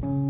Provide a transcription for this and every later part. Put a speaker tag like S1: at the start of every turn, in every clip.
S1: Welcome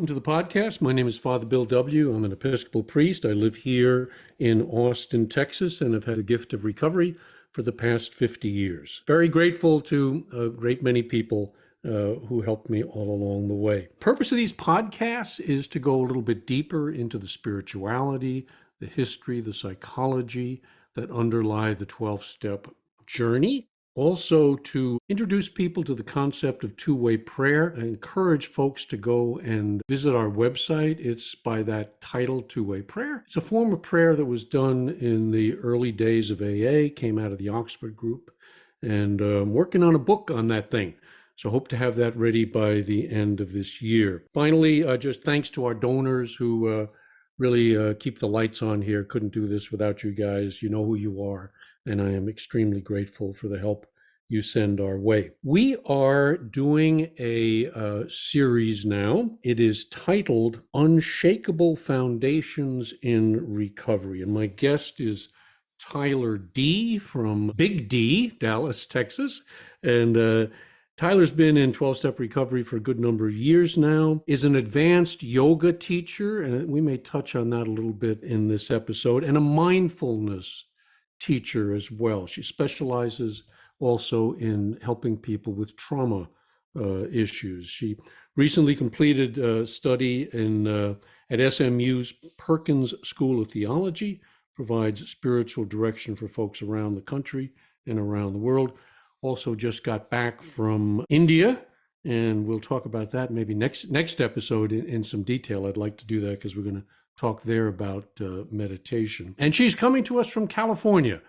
S1: to the podcast. My name is Father Bill W. I'm an Episcopal priest. I live here in Austin, Texas, and have had the gift of recovery for the past 50 years. Very grateful to a great many people who helped me all along the way. Purpose of these podcasts is to go a little bit deeper into the spirituality, the history, the psychology that underlie the 12-step journey. Also, to introduce people to the concept of two-way prayer. I encourage folks to go and visit our website. It's by that title, Two-Way Prayer. It's a form of prayer that was done in the early days of AA, came out of the Oxford group, and I'm working on a book on that thing. So hope to have that ready by the end of this year. Finally, just thanks to our donors who really keep the lights on here. Couldn't do this without you guys. You know who you are. And I am extremely grateful for the help you send our way. We are doing a series now. It is titled Unshakable Foundations in Recovery. And my guest is Tyler D. from Big D, Dallas, Texas. And Tyler's been in 12-step recovery for a good number of years now, is an advanced yoga teacher, and we may touch on that a little bit in this episode, and a mindfulness teacher as well. She specializes also in helping people with trauma issues. She recently completed a study at SMU's Perkins School of Theology, provides spiritual direction for folks around the country and around the world. Also just got back from India, and we'll talk about that maybe next episode in some detail. I'd like to do that because we're going to talk there about meditation. And she's coming to us from California.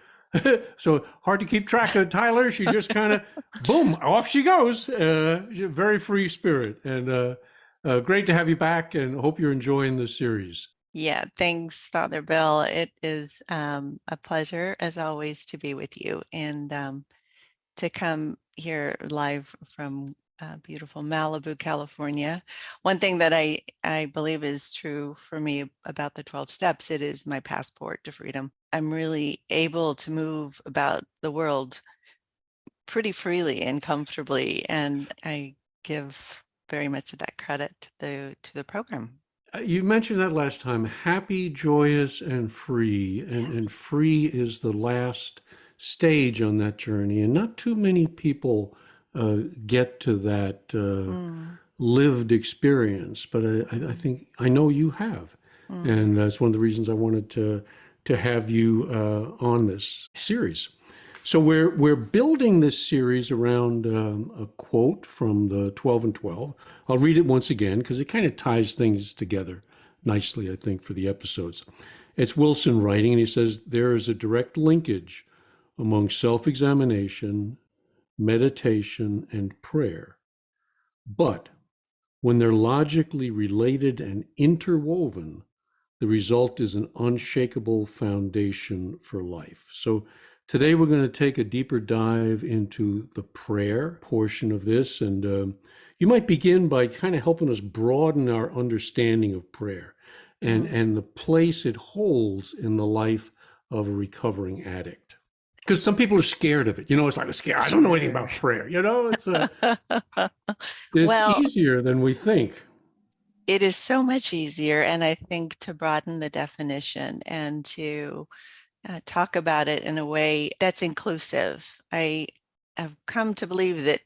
S1: So hard to keep track of Tyler. She just kind of, boom, off she goes. Very free spirit. And great to have you back, and hope you're enjoying this series.
S2: Yeah, thanks, Father Bill. It is a pleasure, as always, to be with you and to come here live from beautiful Malibu, California. One thing that I believe is true for me about the 12 steps, it is my passport to freedom. I'm really able to move about the world pretty freely and comfortably, and I give very much of that credit to the program.
S1: You mentioned that last time, happy, joyous, and free. And free is the last stage on that journey. And not too many people get to that lived experience, but I think, I know you have. And that's one of the reasons I wanted to have you on this series. So we're building this series around a quote from the 12 and 12. I'll read it once again because it kind of ties things together nicely, I think, for the episodes. It's Wilson writing, and he says, "There is a direct linkage among self-examination, meditation, and prayer. But when they're logically related and interwoven, the result is an unshakable foundation for life." So today we're going to take a deeper dive into the prayer portion of this, and you might begin by kind of helping us broaden our understanding of prayer and the place it holds in the life of a recovering addict. Because some people are scared of it. It's like a scare. I don't know anything about prayer. It's
S2: Well,
S1: easier than we think.
S2: it is so much easier, and I think to broaden the definition and to talk about it in a way that's inclusive. I have come to believe that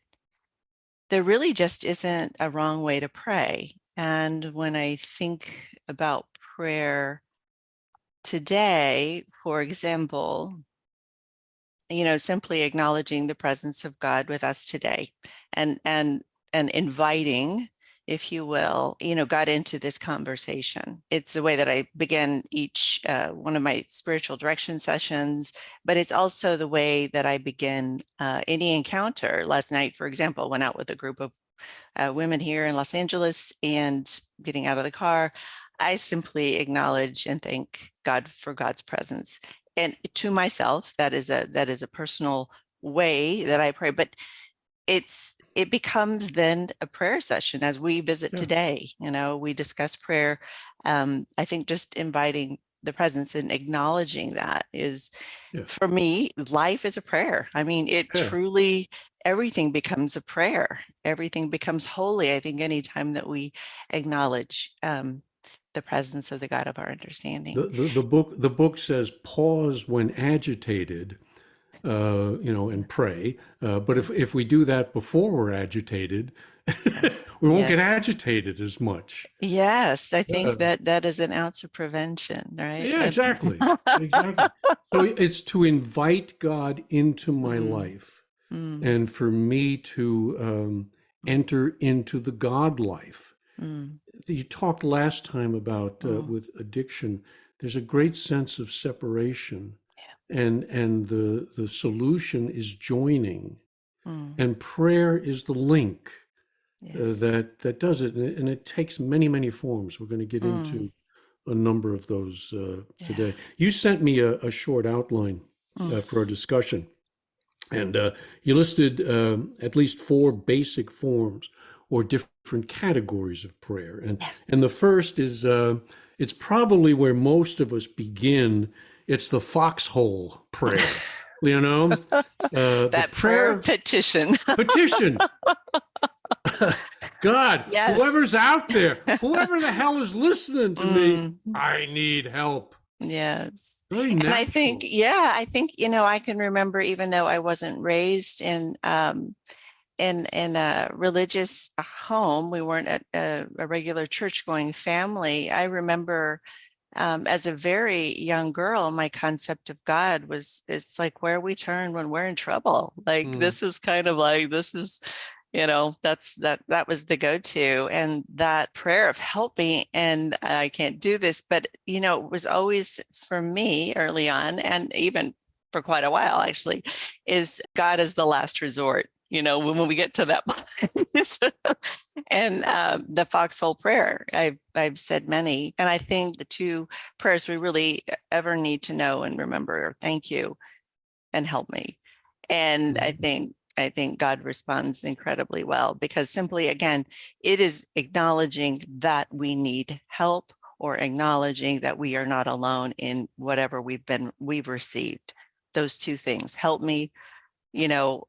S2: there really just isn't a wrong way to pray. And when I think about prayer today, for example, simply acknowledging the presence of God with us today and inviting, if you will, God into this conversation. It's the way that I begin each one of my spiritual direction sessions, but it's also the way that I begin any encounter. Last night, for example, went out with a group of women here in Los Angeles, and getting out of the car, I simply acknowledge and thank God for God's presence. And to myself, that is a personal way that I pray, but it becomes then a prayer session as we visit today. We discuss prayer. I think just inviting the presence and acknowledging that is,
S1: Yeah.
S2: for me, life is a prayer. I mean, it
S1: Yeah.
S2: truly, everything becomes a prayer. Everything becomes holy. I think anytime that we acknowledge the presence of the God of our understanding.
S1: The book says pause when agitated, and pray. But if we do that before we're agitated, we won't get
S2: Yes.
S1: agitated as much.
S2: Yes, I think
S1: Uh,
S2: that is an ounce of prevention, right?
S1: yeah, exactly. Exactly. So it's to invite God into my
S2: Mm,
S1: life
S2: mm,
S1: and for me to enter into the God life.
S2: mm,
S1: You talked last time about
S2: mm.
S1: with addiction, there's a great sense of separation, and the solution is joining,
S2: Mm,
S1: and prayer is the link
S2: yes.
S1: that does it, and it takes many forms. We're going to get
S2: Mm,
S1: into a number of those
S2: yeah.
S1: today. You sent me a short outline
S2: Mm,
S1: for our discussion, and you listed at least four basic forms or different categories of prayer.
S2: yeah.
S1: And the first is it's probably where most of us begin. It's the foxhole prayer, the
S2: That prayer
S1: prayer
S2: of petition.
S1: petition. God,
S2: Yes.
S1: whoever's out there, whoever the hell is listening to me,
S2: Mm,
S1: I need help.
S2: yes.
S1: Very
S2: And I think,
S1: natural.
S2: yeah, I think, I can remember, even though I wasn't raised in a religious home, we weren't at a regular church going family. I remember as a very young girl, my concept of God was, it's like where we turn when we're in trouble. Like,
S1: Mm,
S2: this is kind of like, this is, that was the go-to. And that prayer of help me, and I can't do this, but it was always for me early on, and even for quite a while actually, is God as the last resort. When we get to that place. And the foxhole prayer, I've said many, and I think the two prayers we really ever need to know and remember are thank you and help me. And I
S1: mm.
S2: think God responds incredibly well, because simply, again, it is acknowledging that we need help, or acknowledging that we are not alone in whatever we've received. Those two things, help me, you know,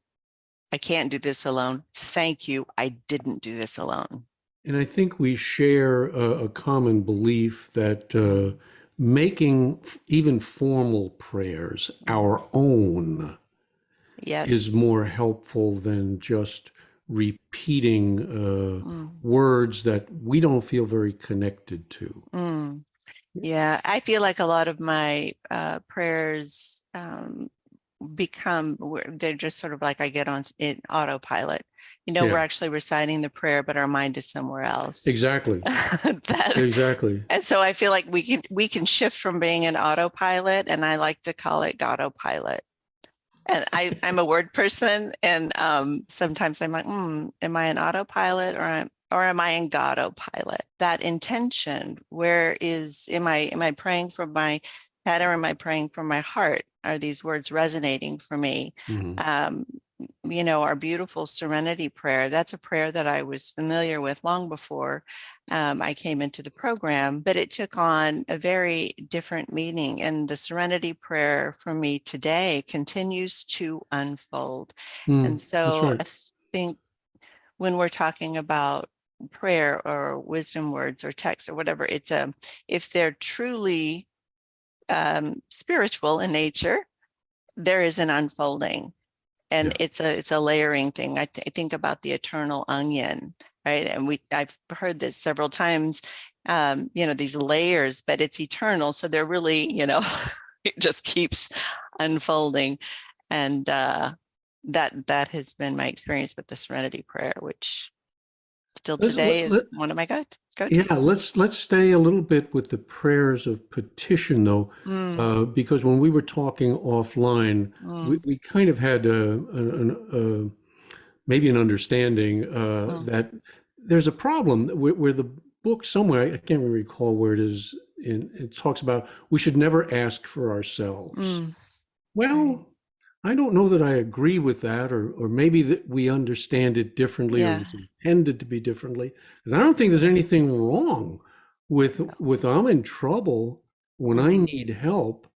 S2: I can't do this alone. Thank you, I didn't do this alone.
S1: And I think we share a common belief that
S2: Mm,
S1: making even formal prayers
S2: mm.
S1: our own is
S2: Yes.
S1: more helpful than just repeating
S2: Mm,
S1: words that we don't feel very connected to.
S2: mm. Yeah, I feel like a lot of my prayers they're just sort of like I get on in autopilot. We're
S1: Yeah,
S2: actually reciting the prayer, but our mind is somewhere else.
S1: exactly.
S2: That,
S1: Exactly.
S2: and so I feel like we can shift from being an autopilot, and I like to call it autopilot. And I'm a word person, and sometimes I'm like, am I an autopilot, or am I in God autopilot? That intention, am I praying from my head, or am I praying from my heart? Are these words resonating for me?
S1: Mhm.
S2: Um, our beautiful Serenity Prayer, that's a prayer that I was familiar with long before I came into the program, but it took on a very different meaning. And the Serenity Prayer for me today continues to unfold. And
S1: That's
S2: so
S1: right.
S2: I think when we're talking about prayer or wisdom words or text or whatever, if they're truly spiritual in nature, there is an unfolding, and
S1: Yeah.
S2: it's a layering thing. I think about the eternal onion, right? And I've heard this several times, these layers, but it's eternal. So they're really, it just keeps unfolding. And that has been my experience with the Serenity Prayer, which still
S1: Let's,
S2: today
S1: let,
S2: is
S1: let-
S2: one of my
S1: yeah,
S2: go-tos.
S1: let's stay a little bit with the prayers of petition, though,
S2: Mm,
S1: because when we were talking offline,
S2: mm,
S1: we kind of had maybe an understanding
S2: mm,
S1: that there's a problem where the book somewhere, I can't really recall where it is, it talks about we should never ask for ourselves.
S2: mm, right.
S1: Well, I don't know that I agree with that, or maybe that we understand it differently, or
S2: Yeah.
S1: it's intended to be differently. Because I don't think there's anything wrong with I'm in trouble. when I need help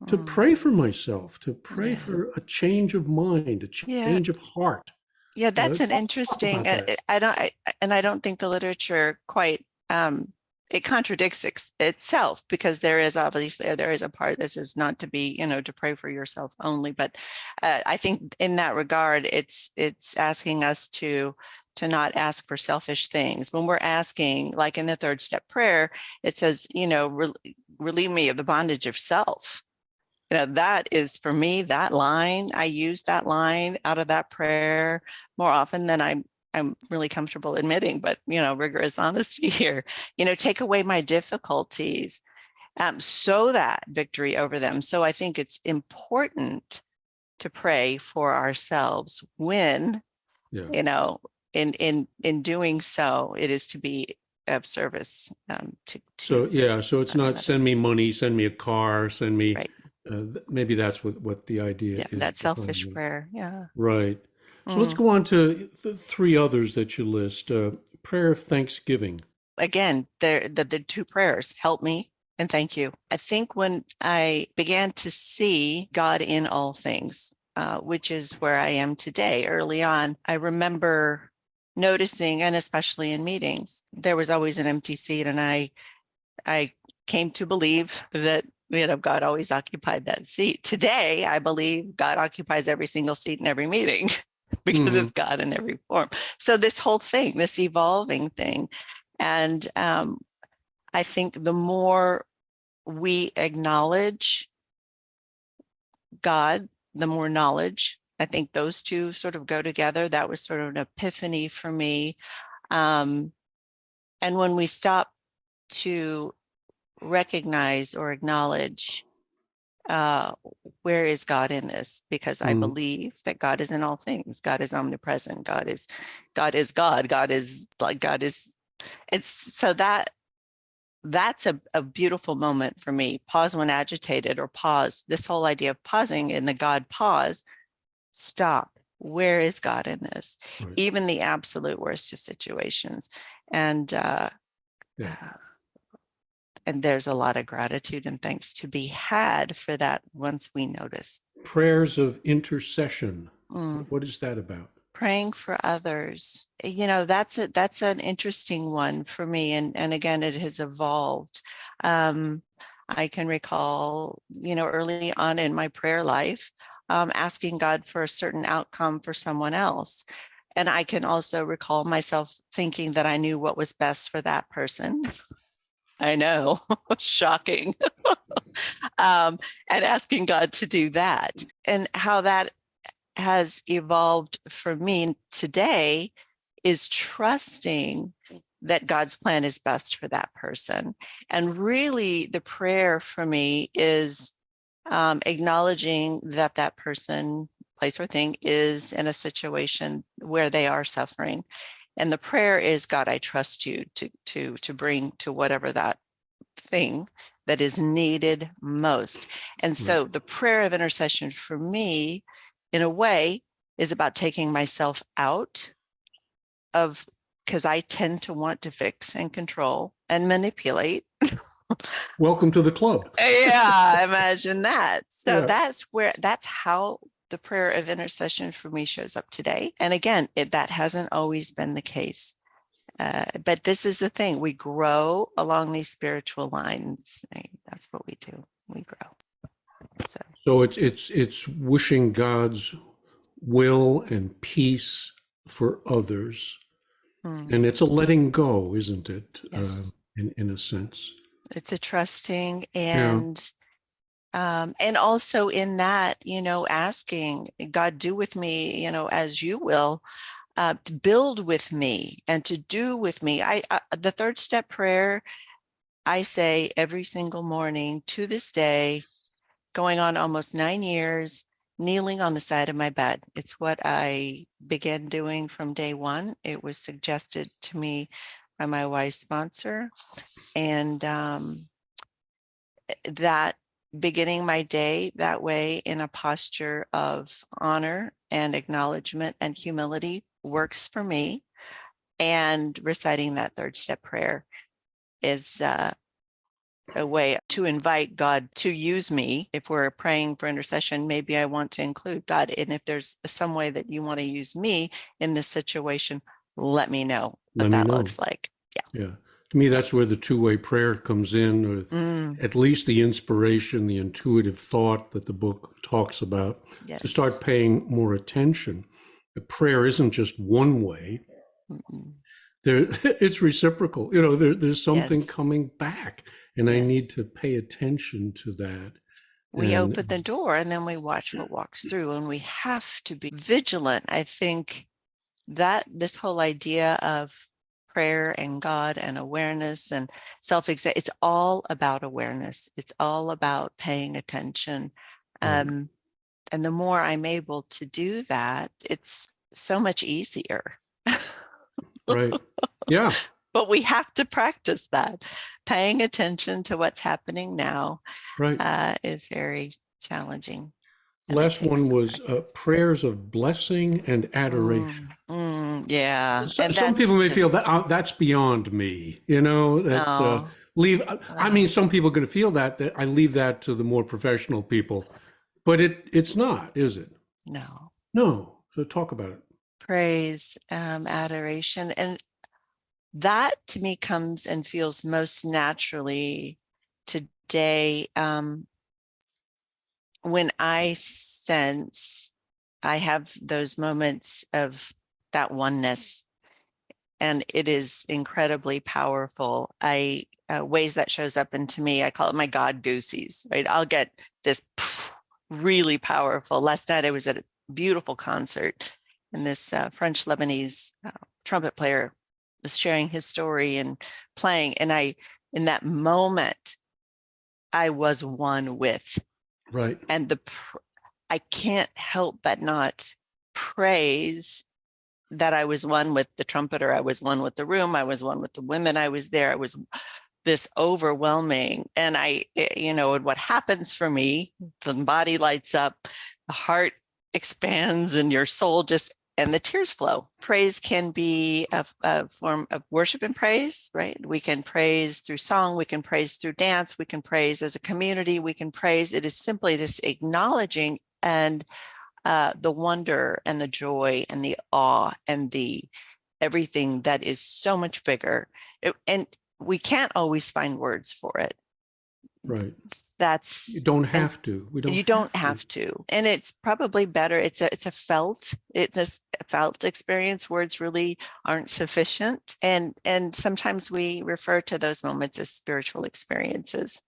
S1: to
S2: Mm.
S1: pray for myself, to pray
S2: Yeah.
S1: for a change of mind, a
S2: Yeah.
S1: change of heart.
S2: Yeah, that's an
S1: Talk
S2: interesting,
S1: about that.
S2: I don't think the literature quite, it contradicts itself, because there is obviously, there is a part that says not to be, to pray for yourself only. But I think in that regard, it's asking us to not ask for selfish things. When we're asking, like in the third step prayer, it says, relieve me of the bondage of self. That is, for me, that line, I use that line out of that prayer more often than I'm really comfortable admitting, but, rigorous honesty here, take away my difficulties, so that victory over them. So I think it's important to pray for ourselves when,
S1: Yeah.
S2: in doing so, it is to be of service,
S1: So yeah, so it's not send
S2: others.
S1: me money, send me a car, send me.
S2: Right.
S1: Maybe that's what the idea
S2: Yeah.
S1: is
S2: That
S1: behind
S2: selfish
S1: it.
S2: prayer. Yeah.
S1: Right. So let's
S2: Mm.
S1: go on to the three others that you list. Prayer of thanksgiving.
S2: Again, the two prayers, help me and thank you. I think when I began to see God in all things, which is where I am today, early on, I remember noticing, and especially in meetings, there was always an empty seat. And I came to believe that, God always occupied that seat. Today, I believe God occupies every single seat in every meeting because
S1: Mhm.
S2: it's God in every form. So this whole thing, this evolving thing. And I think the more we acknowledge God, the more knowledge. I think those two sort of go together. That was sort of an epiphany for me. And when we stop to recognize or acknowledge, uh, where is God in this? Because I
S1: Mhm.
S2: believe that God is in all things. God is omnipresent. God is God. God is like, God is. It's so that's a beautiful moment for me. Pause when agitated, or pause. This whole idea of pausing in the God pause. Stop. Where is God in this?
S1: Right.
S2: Even the absolute worst of situations. And
S1: Yeah.
S2: and there's a lot of gratitude and thanks to be had for that once we notice.
S1: Prayers of intercession.
S2: Mm.
S1: What is that about?
S2: Praying for others, that's an interesting one for me. And again, it has evolved. I can recall, early on in my prayer life, asking God for a certain outcome for someone else. And I can also recall myself thinking that I knew what was best for that person. I know, shocking. And asking God to do that, and how that has evolved for me today is trusting that God's plan is best for that person. And really, the prayer for me is acknowledging that that person, place, or thing is in a situation where they are suffering. And the prayer is, God, I trust you to bring to whatever that thing that is needed most. And
S1: Right.
S2: so the prayer of intercession for me, in a way, is about taking myself out of, because I tend to want to fix and control and manipulate.
S1: Welcome to the club.
S2: Yeah, imagine that. So
S1: Yeah.
S2: that's how the prayer of intercession for me shows up today. And again, that hasn't always been the case. But this is the thing, we grow along these spiritual lines. Right? That's what we do. We grow.
S1: So it's wishing God's will and peace for others, and it's a letting go, isn't it?
S2: Yes,
S1: In a sense.
S2: it's a trusting,
S1: Yeah.
S2: and also in that, asking God, do with me, as you will, to build with me and to do with me. The third step prayer, I say every single morning to this day, going on almost 9 years, kneeling on the side of my bed. It's what I began doing from day one. It was suggested to me by my wise sponsor. And that beginning my day that way in a posture of honor and acknowledgement and humility works for me. And reciting that third step prayer is a way to invite God to use me. If we're praying for intercession, maybe I want to include God. And if there's some way that you want to use me in this situation, let me know what
S1: Let me
S2: that
S1: know.
S2: looks like. Yeah.
S1: Yeah. To me, that's where the two-way prayer comes in, or at least the inspiration, the intuitive thought that the book talks about,
S2: Yes.
S1: to start paying more attention. The prayer isn't just one way. There, it's reciprocal. You know, there's something
S2: Yes.
S1: coming back, and I need
S2: Yes.
S1: to pay attention to that.
S2: We
S1: And
S2: open the door and then we watch what walks through, and we have to be vigilant. I think that this whole idea of prayer and God and awareness and self-exam, it's all about awareness. It's all about paying attention.
S1: right,
S2: And the more I'm able to do that, it's so much easier.
S1: right. Yeah,
S2: But we have to practice that. Paying attention to what's happening now
S1: right.
S2: is very challenging. And it
S1: Last
S2: takes
S1: one
S2: some
S1: was
S2: practice.
S1: prayers of blessing and adoration.
S2: Yeah. And
S1: Some people
S2: that's
S1: may
S2: just,
S1: feel that that's beyond me. You know, that's
S2: no,
S1: leave. I mean,
S2: well,
S1: some people are going to feel that I leave that to the more professional people, but it's not, is it?
S2: no.
S1: No. So talk about it.
S2: Praise, adoration. And that to me comes and feels most naturally today, when I sense I have those moments of that oneness, and it is incredibly powerful. Ways that shows up into me, I call it my God goosies, right? I'll get this really powerful. Last night I was at a beautiful concert, and this French Lebanese trumpet player was sharing his story and playing, and in that moment, I was one with,
S1: Right.
S2: and I can't help but not praise that I was one with the trumpeter. I was one with the room. I was one with the women. I was there. I was this overwhelming. And what happens for me, the body lights up, the heart expands, and your soul and the tears flow. Praise can be a form of worship and praise, right? We can praise through song. We can praise through dance. We can praise as a community. We can praise. It is simply this acknowledging and the wonder and the joy and the awe and the everything that is so much bigger. And we can't always find words for it.
S1: Right. You
S2: That's
S1: don't have to. We don't.
S2: You don't have to. And it's probably better. It's a felt experience. Words really aren't sufficient. And sometimes we refer to those moments as spiritual experiences.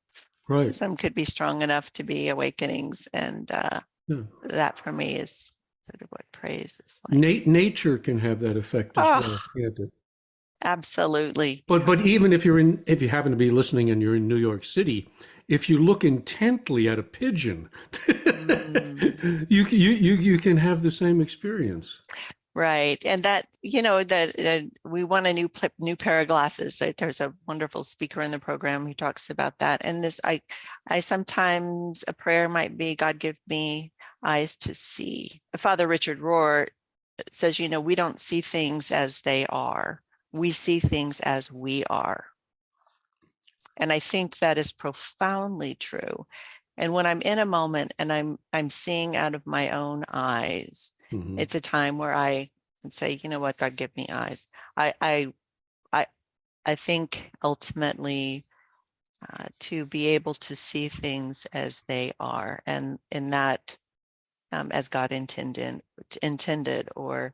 S1: Right.
S2: Some could be strong enough to be awakenings, and
S1: Yeah.
S2: that for me is sort of what praise is like.
S1: Nature can have that effect as well,
S2: Oh,
S1: can't it?
S2: absolutely.
S1: But even if if you happen to be listening and you're in New York City, if you look intently at a pigeon, you can have the same experience.
S2: Right. And that, that we want a new pair of glasses, right? There's a wonderful speaker in the program who talks about that. And I sometimes, a prayer might be, God, give me eyes to see. Father Richard Rohr says, we don't see things as they are. We see things as we are. And I think that is profoundly true. And when I'm in a moment and I'm seeing out of my own eyes, it's a time where I can say, you know what, God, give me eyes. I think ultimately to be able to see things as they are, and in that as God intended, or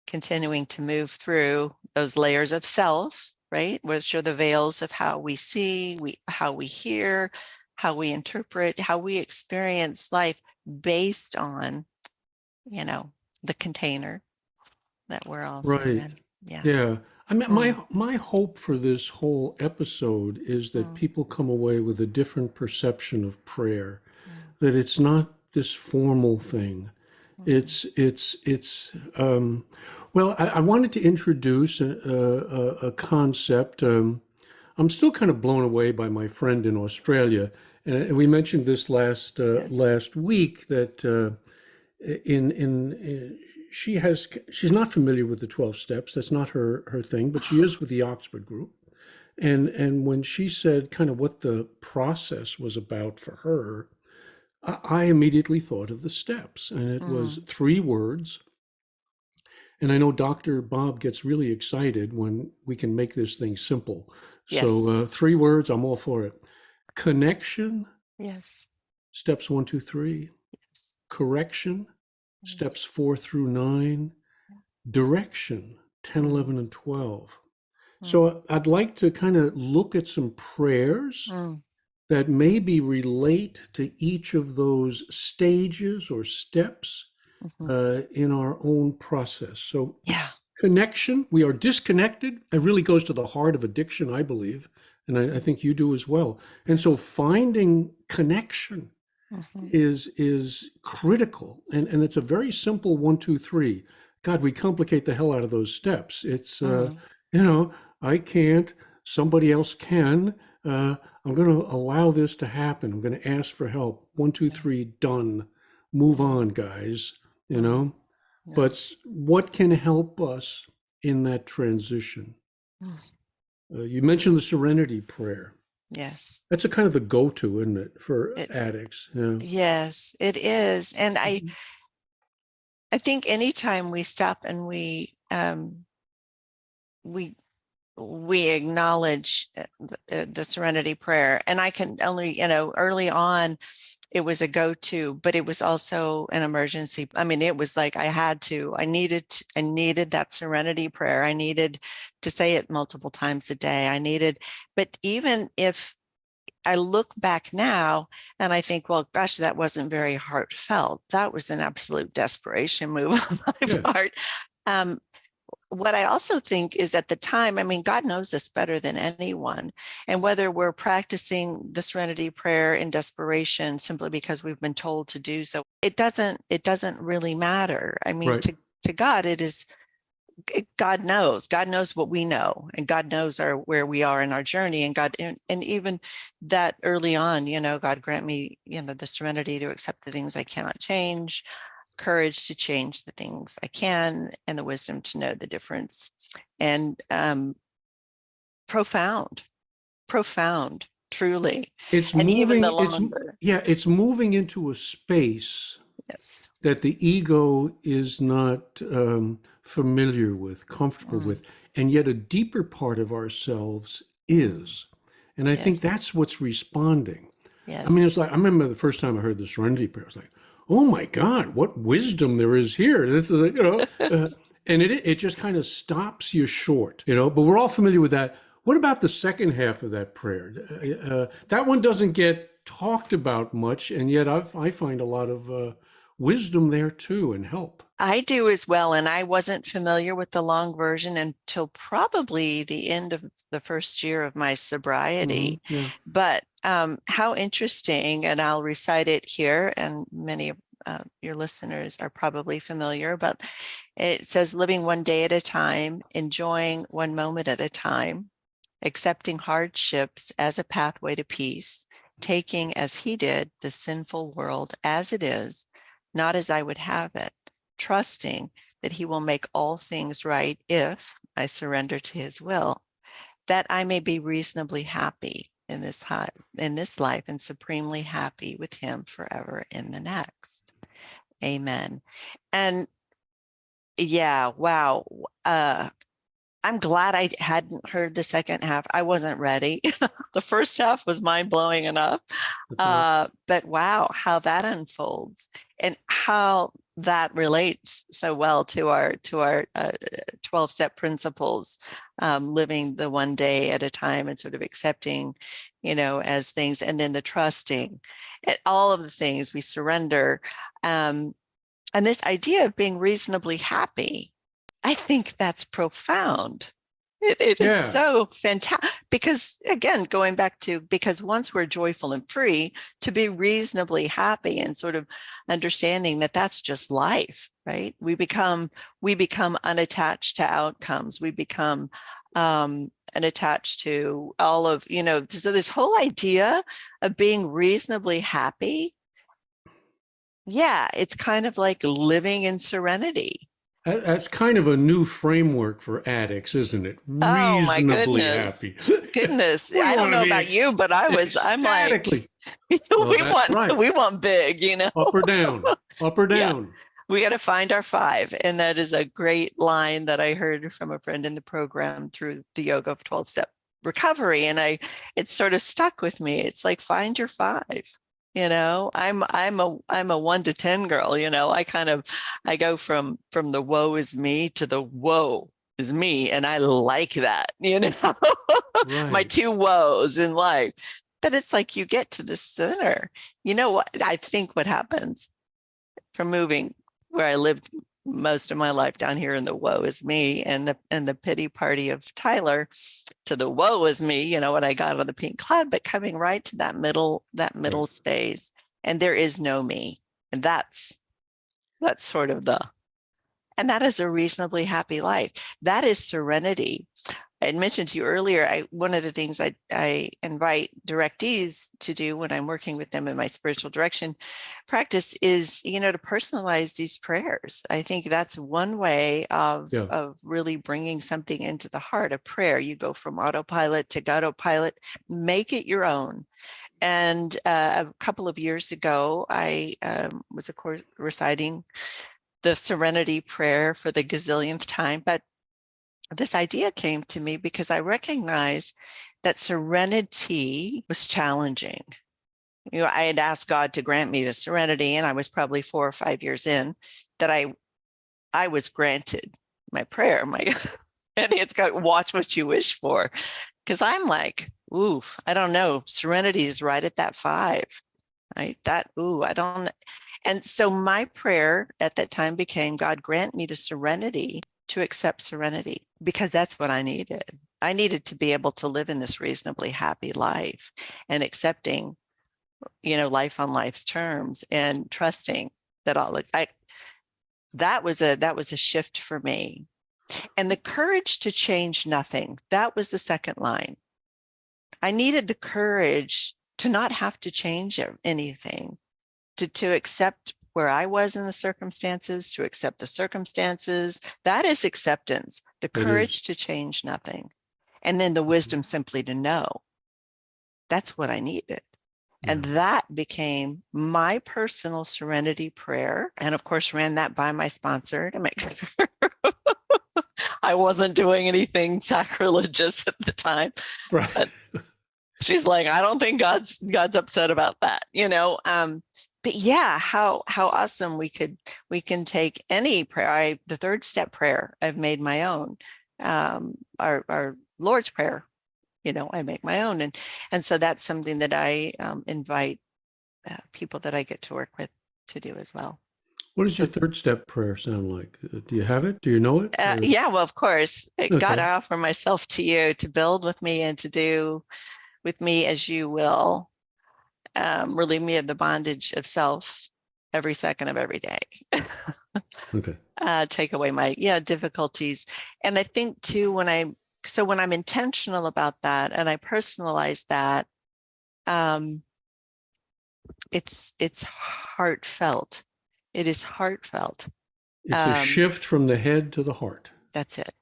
S2: continuing to move through those layers of self, right? Which are the veils of how we see, how we hear, how we interpret, how we experience life based on, the container that we're all sort of
S1: Right.
S2: in. Yeah.
S1: Yeah. I mean,
S2: Mm.
S1: my hope for this whole episode is that people come away with a different perception of prayer, that it's not this formal thing. It's well, I wanted to introduce a concept. I'm still kind of blown away by my friend in Australia, and we mentioned this
S2: Yes.
S1: last week that she's not familiar with the 12 steps. That's not her thing, but she is with the Oxford group, And when she said kind of what the process was about for her, I immediately thought of the steps, and it was
S2: Mm.
S1: 3 words. And I know Dr. Bob gets really excited when we can make this thing simple. So
S2: Yes.
S1: 3 words, I'm all for it. Connection,
S2: Yes.
S1: steps 1, 2, 3.
S2: Yes.
S1: Correction,
S2: Yes.
S1: steps 4 through 9. Direction, 10,
S2: Mm.
S1: 11, and 12.
S2: Mm.
S1: So I'd like to kind of look at some prayers
S2: Mm.
S1: that maybe relate to each of those stages or steps
S2: Mhm.
S1: in our own process. So
S2: Yeah.
S1: connection, we are disconnected. It really goes to the heart of addiction, I believe, and I think you do as well. And so
S2: Yes.
S1: finding connection
S2: Mhm.
S1: is critical, and it's a very simple 1, 2, 3. God, we complicate the hell out of those steps. It's
S2: Mm.
S1: you know, I can't, somebody else can. I'm going to allow this to happen. I'm going to ask for help. One, two,
S2: Yeah.
S1: three, done. Move
S2: Mm.
S1: on, guys. You
S2: Mm.
S1: know,
S2: Yeah.
S1: but what can help us in that transition?
S2: Mm.
S1: You mentioned the Serenity Prayer.
S2: Yes.
S1: That's a kind of the go-to, isn't it, for
S2: It,
S1: addicts? Yeah.
S2: yes, it is. And I think anytime we stop and we we acknowledge the Serenity Prayer, and I can only, early on it was a go-to, but it was also an emergency. I mean, it was like I needed that Serenity Prayer. I needed to say it multiple times a day. But even if I look back now and I think, well, gosh, that wasn't very heartfelt. That was an absolute desperation move on my
S1: Yeah.
S2: part. Um, what I also think is at the time, I mean, God knows us better than anyone. And whether we're practicing the Serenity Prayer in desperation simply because we've been told to do so, it doesn't really matter. I mean,
S1: Right.
S2: to God, God knows what we know, and God knows where we are in our journey. And even that early on, God grant me, the serenity to accept the things I cannot change, courage to change the things I can, and the wisdom to know the difference. And profound, profound, truly.
S1: It's
S2: And even the
S1: moving,
S2: longer.
S1: it's moving into a space
S2: Yes.
S1: that the ego is not familiar with, comfortable
S2: Mm.
S1: with, and yet a deeper part of ourselves
S2: Mm.
S1: is. And I think
S2: Yes.
S1: that's what's responding. I mean, it's
S2: Yes.
S1: like, I remember the first time I heard the Serenity Prayer, I was like, oh my God, what wisdom there is here. This is, and it just kind of stops you short, but we're all familiar with that. What about the second half of that prayer? That one doesn't get talked about much, and yet I find a lot of wisdom there too and help.
S2: I do as well. And I wasn't familiar with the long version until probably the end of the first year of my sobriety.
S1: Yeah.
S2: But how interesting, and I'll recite it here, and many of your listeners are probably familiar, but it says, living one day at a time, enjoying one moment at a time, accepting hardships as a pathway to peace, taking as he did the sinful world as it is, not as I would have it, trusting that he will make all things right if I surrender to his will, that I may be reasonably happy in this life and supremely happy with him forever in the next. Amen. And yeah, wow. I'm glad I hadn't heard the second half. I wasn't ready. The first half was mind blowing enough.
S1: That's awesome.
S2: But wow, how that unfolds and how that relates so well to our 12-step principles, living the one day at a time and sort of accepting, as things, and then the trusting and all of the things we surrender. And this idea of being reasonably happy, I think that's profound. It is
S1: Yeah.
S2: so fantastic because, again, going back to, because once we're joyful and free, to be reasonably happy and sort of understanding that that's just life, right? We become unattached to outcomes. We become unattached to all of, so this whole idea of being reasonably happy, yeah, it's kind of like living in serenity.
S1: That's kind of a new framework for addicts, isn't it?
S2: Oh my
S1: Reasonably
S2: goodness.
S1: happy.
S2: Goodness.
S1: We
S2: I don't
S1: want to
S2: know
S1: be
S2: about you, but I'm like,
S1: ecstatically. Well, that's right.
S2: we want big,
S1: Up or down, up or
S2: Yeah.
S1: down.
S2: We got to find our five. And that is a great line that I heard from a friend in the program through the yoga of 12-step recovery. And it sort of stuck with me. It's like, find your five. I'm a 1 to 10 girl. I go from the woe is me to the whoa is me. And I like that, my
S1: Right.
S2: two woes in life. But it's like you get to the center. You know what? I think what happens from moving where I lived most of my life down here in the woe is me and the pity party of Tyler to the woe is me, when I got on the pink cloud, but coming right to that middle
S1: Right.
S2: space. And there is no me. And that's sort of and that is a reasonably happy life. That is serenity. I had mentioned to you earlier, one of the things I invite directees to do when I'm working with them in my spiritual direction practice is, to personalize these prayers. I think that's one way of really bringing something into the heart of prayer. You go from autopilot to autopilot, make it your own. And a couple of years ago, I was, of course, reciting the Serenity Prayer for the gazillionth time, but this idea came to me because I recognized that serenity was challenging. I had asked God to grant me the serenity, and I was probably 4 or 5 years in that I was granted my prayer. And it's got watch what you wish for, because I'm like, oof, I don't know. Serenity is right at that 5, right? I don't. And so my prayer at that time became, God, grant me the serenity to accept serenity, because that's what I needed. I needed to be able to live in this reasonably happy life and accepting, life on life's terms and trusting that that was a shift for me. And the courage to change nothing. That was the second line. I needed the courage to not have to change anything, to accept where I was in the circumstances, to accept the circumstances. That is acceptance, the courage to change nothing. And then the wisdom simply to know. That's what I needed. Yeah. And that became my personal serenity prayer. And of course, ran that by my sponsor to make sure I wasn't doing anything sacrilegious at the time.
S1: Right.
S2: But she's like, I don't think God's upset about that, But yeah, how awesome we can take any prayer. The 3rd-step prayer I've made my own. Our Lord's Prayer, I make my own, and so that's something that I invite people that I get to work with to do as well.
S1: What does your 3rd-step prayer sound like? Do you have it? Do you know it?
S2: Yeah, well, of course.
S1: Okay.
S2: God, I offer myself to you to build with me and to do with me as you will. Relieve me of the bondage of self every second of every day.
S1: Okay.
S2: Take away my difficulties. And I think too, when I'm intentional about that and I personalize that, it's heartfelt. It is heartfelt.
S1: It's a shift from the head to the heart.
S2: That's it.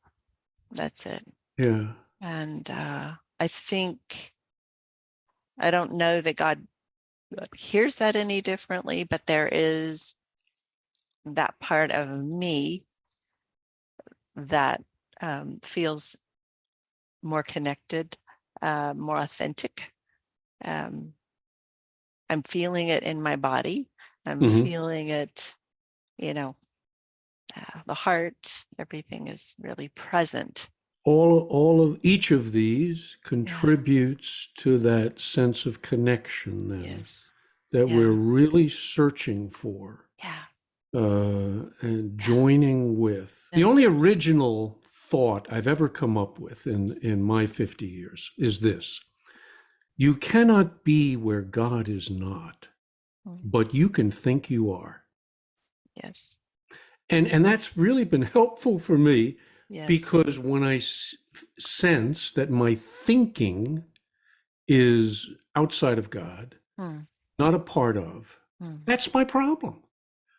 S1: Yeah.
S2: And I think, I don't know that God hears that any differently, but there is that part of me that feels more connected, more authentic. I'm feeling it in my body. I'm feeling it, the heart, everything is really present.
S1: All of each of these contributes to that sense of connection then that we're really searching for. And joining with. The only original thought I've ever come up with in my 50 years is this: you cannot be where God is not, but you can think you are.
S2: Yes.
S1: And that's really been helpful for me, because when I sense that my thinking is outside of God, not a part of, that's my problem.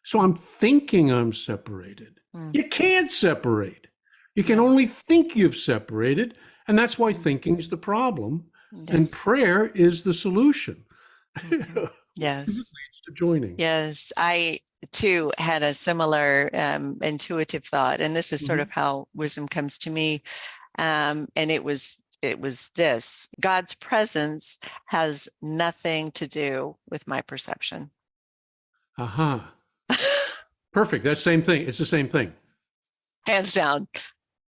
S1: So I'm thinking I'm separated.
S2: Mm.
S1: You can't separate. You can
S2: Yeah.
S1: only think you've separated. And that's why thinking's the problem. And
S2: Yes.
S1: prayer is the solution.
S2: Mhm.
S1: It
S2: Yes.
S1: leads to joining.
S2: Yes. I too had a similar intuitive thought, and this is sort of
S1: Mhm.
S2: how wisdom comes to me. And it was this: God's presence has nothing to do with my perception.
S1: Aha. Perfect. That's the same thing. It's the same thing.
S2: Hands down.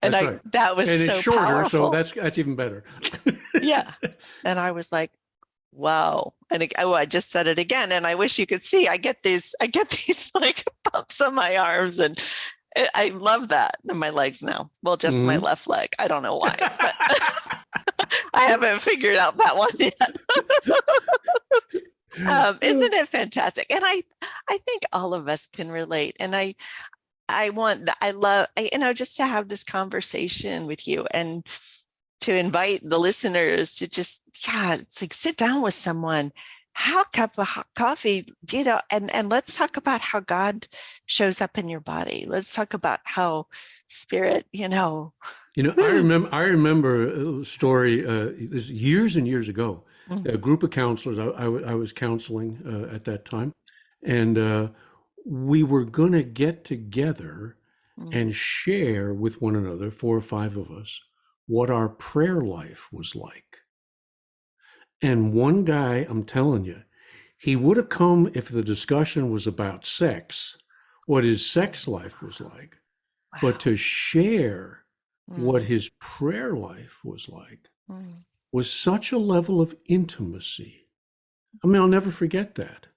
S2: And
S1: That's right.
S2: that was
S1: And it's
S2: so
S1: shorter, so
S2: powerful.
S1: that's even better.
S2: Yeah. And I was like, wow. And I just said it again. And I wish you could see, I get these like bumps on my arms, and I love that in my legs now. Well, just my
S1: Mhm.
S2: left leg. I don't know why, but I haven't figured out that one yet. Isn't it fantastic? And I think all of us can relate. And I love, just to have this conversation with you, and to invite the listeners to just, yeah, it's like sit down with someone, have a cup of hot coffee, and let's talk about how God shows up in your body. Let's talk about how spirit,
S1: I remember a story, this years and years ago.
S2: Mm,
S1: A group of counselors, I was counseling at that time, and we were going to get together
S2: mm,
S1: and share with one another, 4 or 5 of us, what our prayer life was like. And one guy, I'm telling you, he would have come if the discussion was about sex, what his sex life was like, but
S2: wow.
S1: to share what
S2: Mm,
S1: his prayer life was like
S2: mm,
S1: was such a level of intimacy. I mean, I'll never forget that.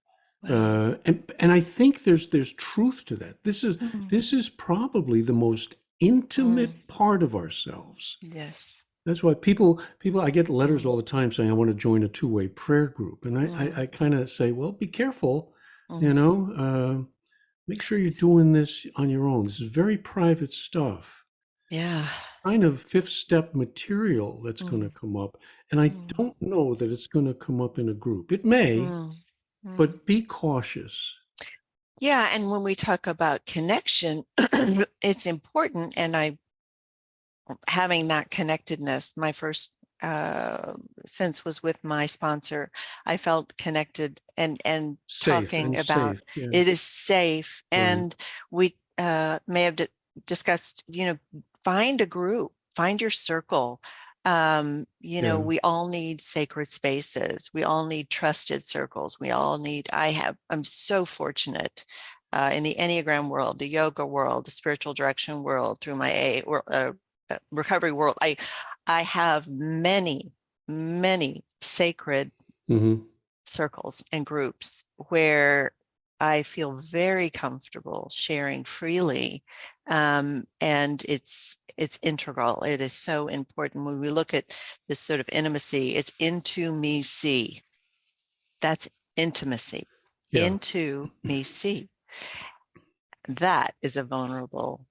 S2: wow.
S1: And I think there's truth to that.
S2: Mm,
S1: This is probably the most
S2: mm,
S1: intimate part of ourselves.
S2: yes.
S1: That's why people I get letters
S2: Mm,
S1: all the time saying I want to join a two-way prayer group, and I
S2: mm,
S1: kind of say, well, be careful,
S2: mm.
S1: make sure you're doing this on your own. This is very private stuff,
S2: Yeah.
S1: kind of fifth step material that's going to
S2: Mm,
S1: come up, and I
S2: mm,
S1: don't know that it's going to come up in a group. It may,
S2: mm, mm.
S1: but be cautious.
S2: Yeah, and when we talk about connection, it's important. And I having that connectedness, my first sense was with my sponsor. I felt connected, and
S1: Safe
S2: talking
S1: and
S2: about
S1: safe. Yeah.
S2: it is safe.
S1: Right.
S2: And we may have discussed, find a group, find your circle.
S1: Yeah.
S2: We all need sacred spaces. We all need trusted circles. I'm so fortunate in the Enneagram world, the yoga world, the spiritual direction world, through my recovery world. I have many sacred
S1: Hmm.
S2: circles and groups where I feel very comfortable sharing freely. And it's integral. It is so important when we look at this sort of intimacy. It's into me see. That's intimacy.
S1: Yeah.
S2: Into me see. That is a vulnerable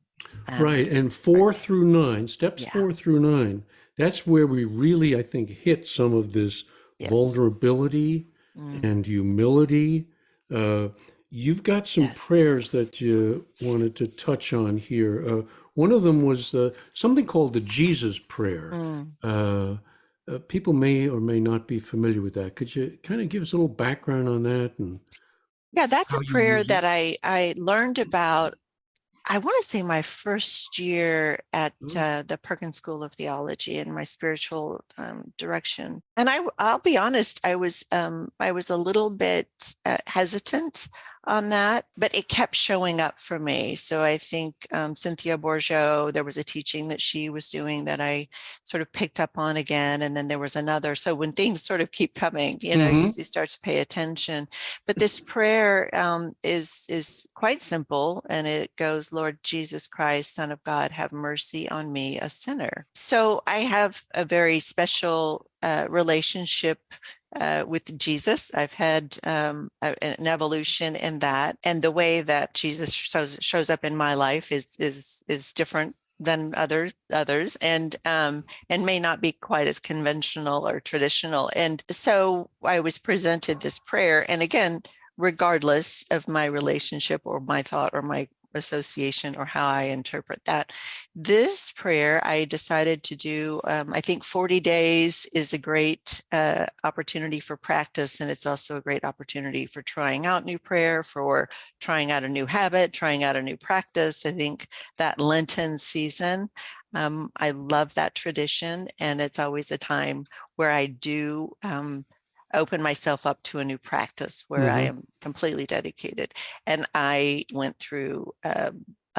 S1: Right.
S2: and
S1: And 4 through 9, steps
S2: yeah.
S1: 4 through 9, that's where we really, I think, hit some of this
S2: Yes.
S1: vulnerability
S2: Mm,
S1: and humility. Uh, you've got some
S2: yes.
S1: prayers that you wanted to touch on here. One of them was something called the Jesus Prayer.
S2: Mm.
S1: Uh, People may or may not be familiar with that. Could you kind of give us a little background on that and
S2: Yeah, that's
S1: how
S2: a
S1: you
S2: prayer
S1: use it?
S2: that I learned about. I want to say my first year at
S1: Oh,
S2: the Perkins School of Theology in my spiritual direction. And I'll be honest, I was a little bit hesitant on that, but it kept showing up for me. So I think Cynthia Bourgeot, there was a teaching that she was doing that I sort of picked up on again, and then there was another. So when things sort of keep coming, you
S1: hmm.
S2: start to pay attention. But this prayer is quite simple, and it goes, Lord Jesus Christ, Son of God, have mercy on me, a sinner. So I have a very special relationship with Jesus. I've had an evolution in that, and the way that Jesus shows up in my life is different than others, and may not be quite as conventional or traditional. And so I was presented this prayer, and again, regardless of my relationship or my thought or my association or how I interpret that. This prayer I decided to do, I think 40 days is a great opportunity for practice. And it's also a great opportunity for trying out new prayer, for trying out a new habit, trying out a new practice. I think that Lenten season, I love that tradition. And it's always a time where I do open myself up to a new practice where I am completely dedicated. And I went through a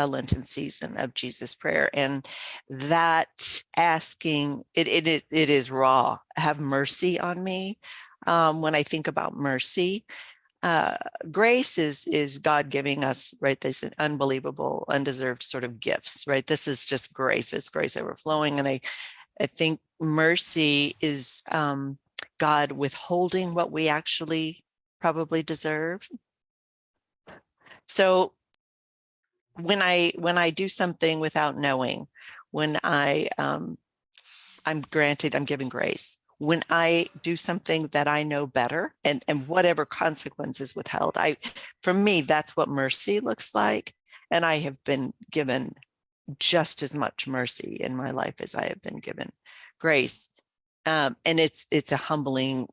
S2: Lenten season of Jesus prayer, and that asking, it is raw. Have mercy on me. When I think about mercy, grace is God giving us, right? These unbelievable, undeserved sort of gifts, right? This is just grace. It's grace overflowing. And I think mercy is God withholding what we actually probably deserve. So when I do something without knowing, when I'm giving grace. When I do something that I know better, and whatever consequences withheld, for me, that's what mercy looks like. And I have been given just as much mercy in my life as I have been given grace. And it's a humbling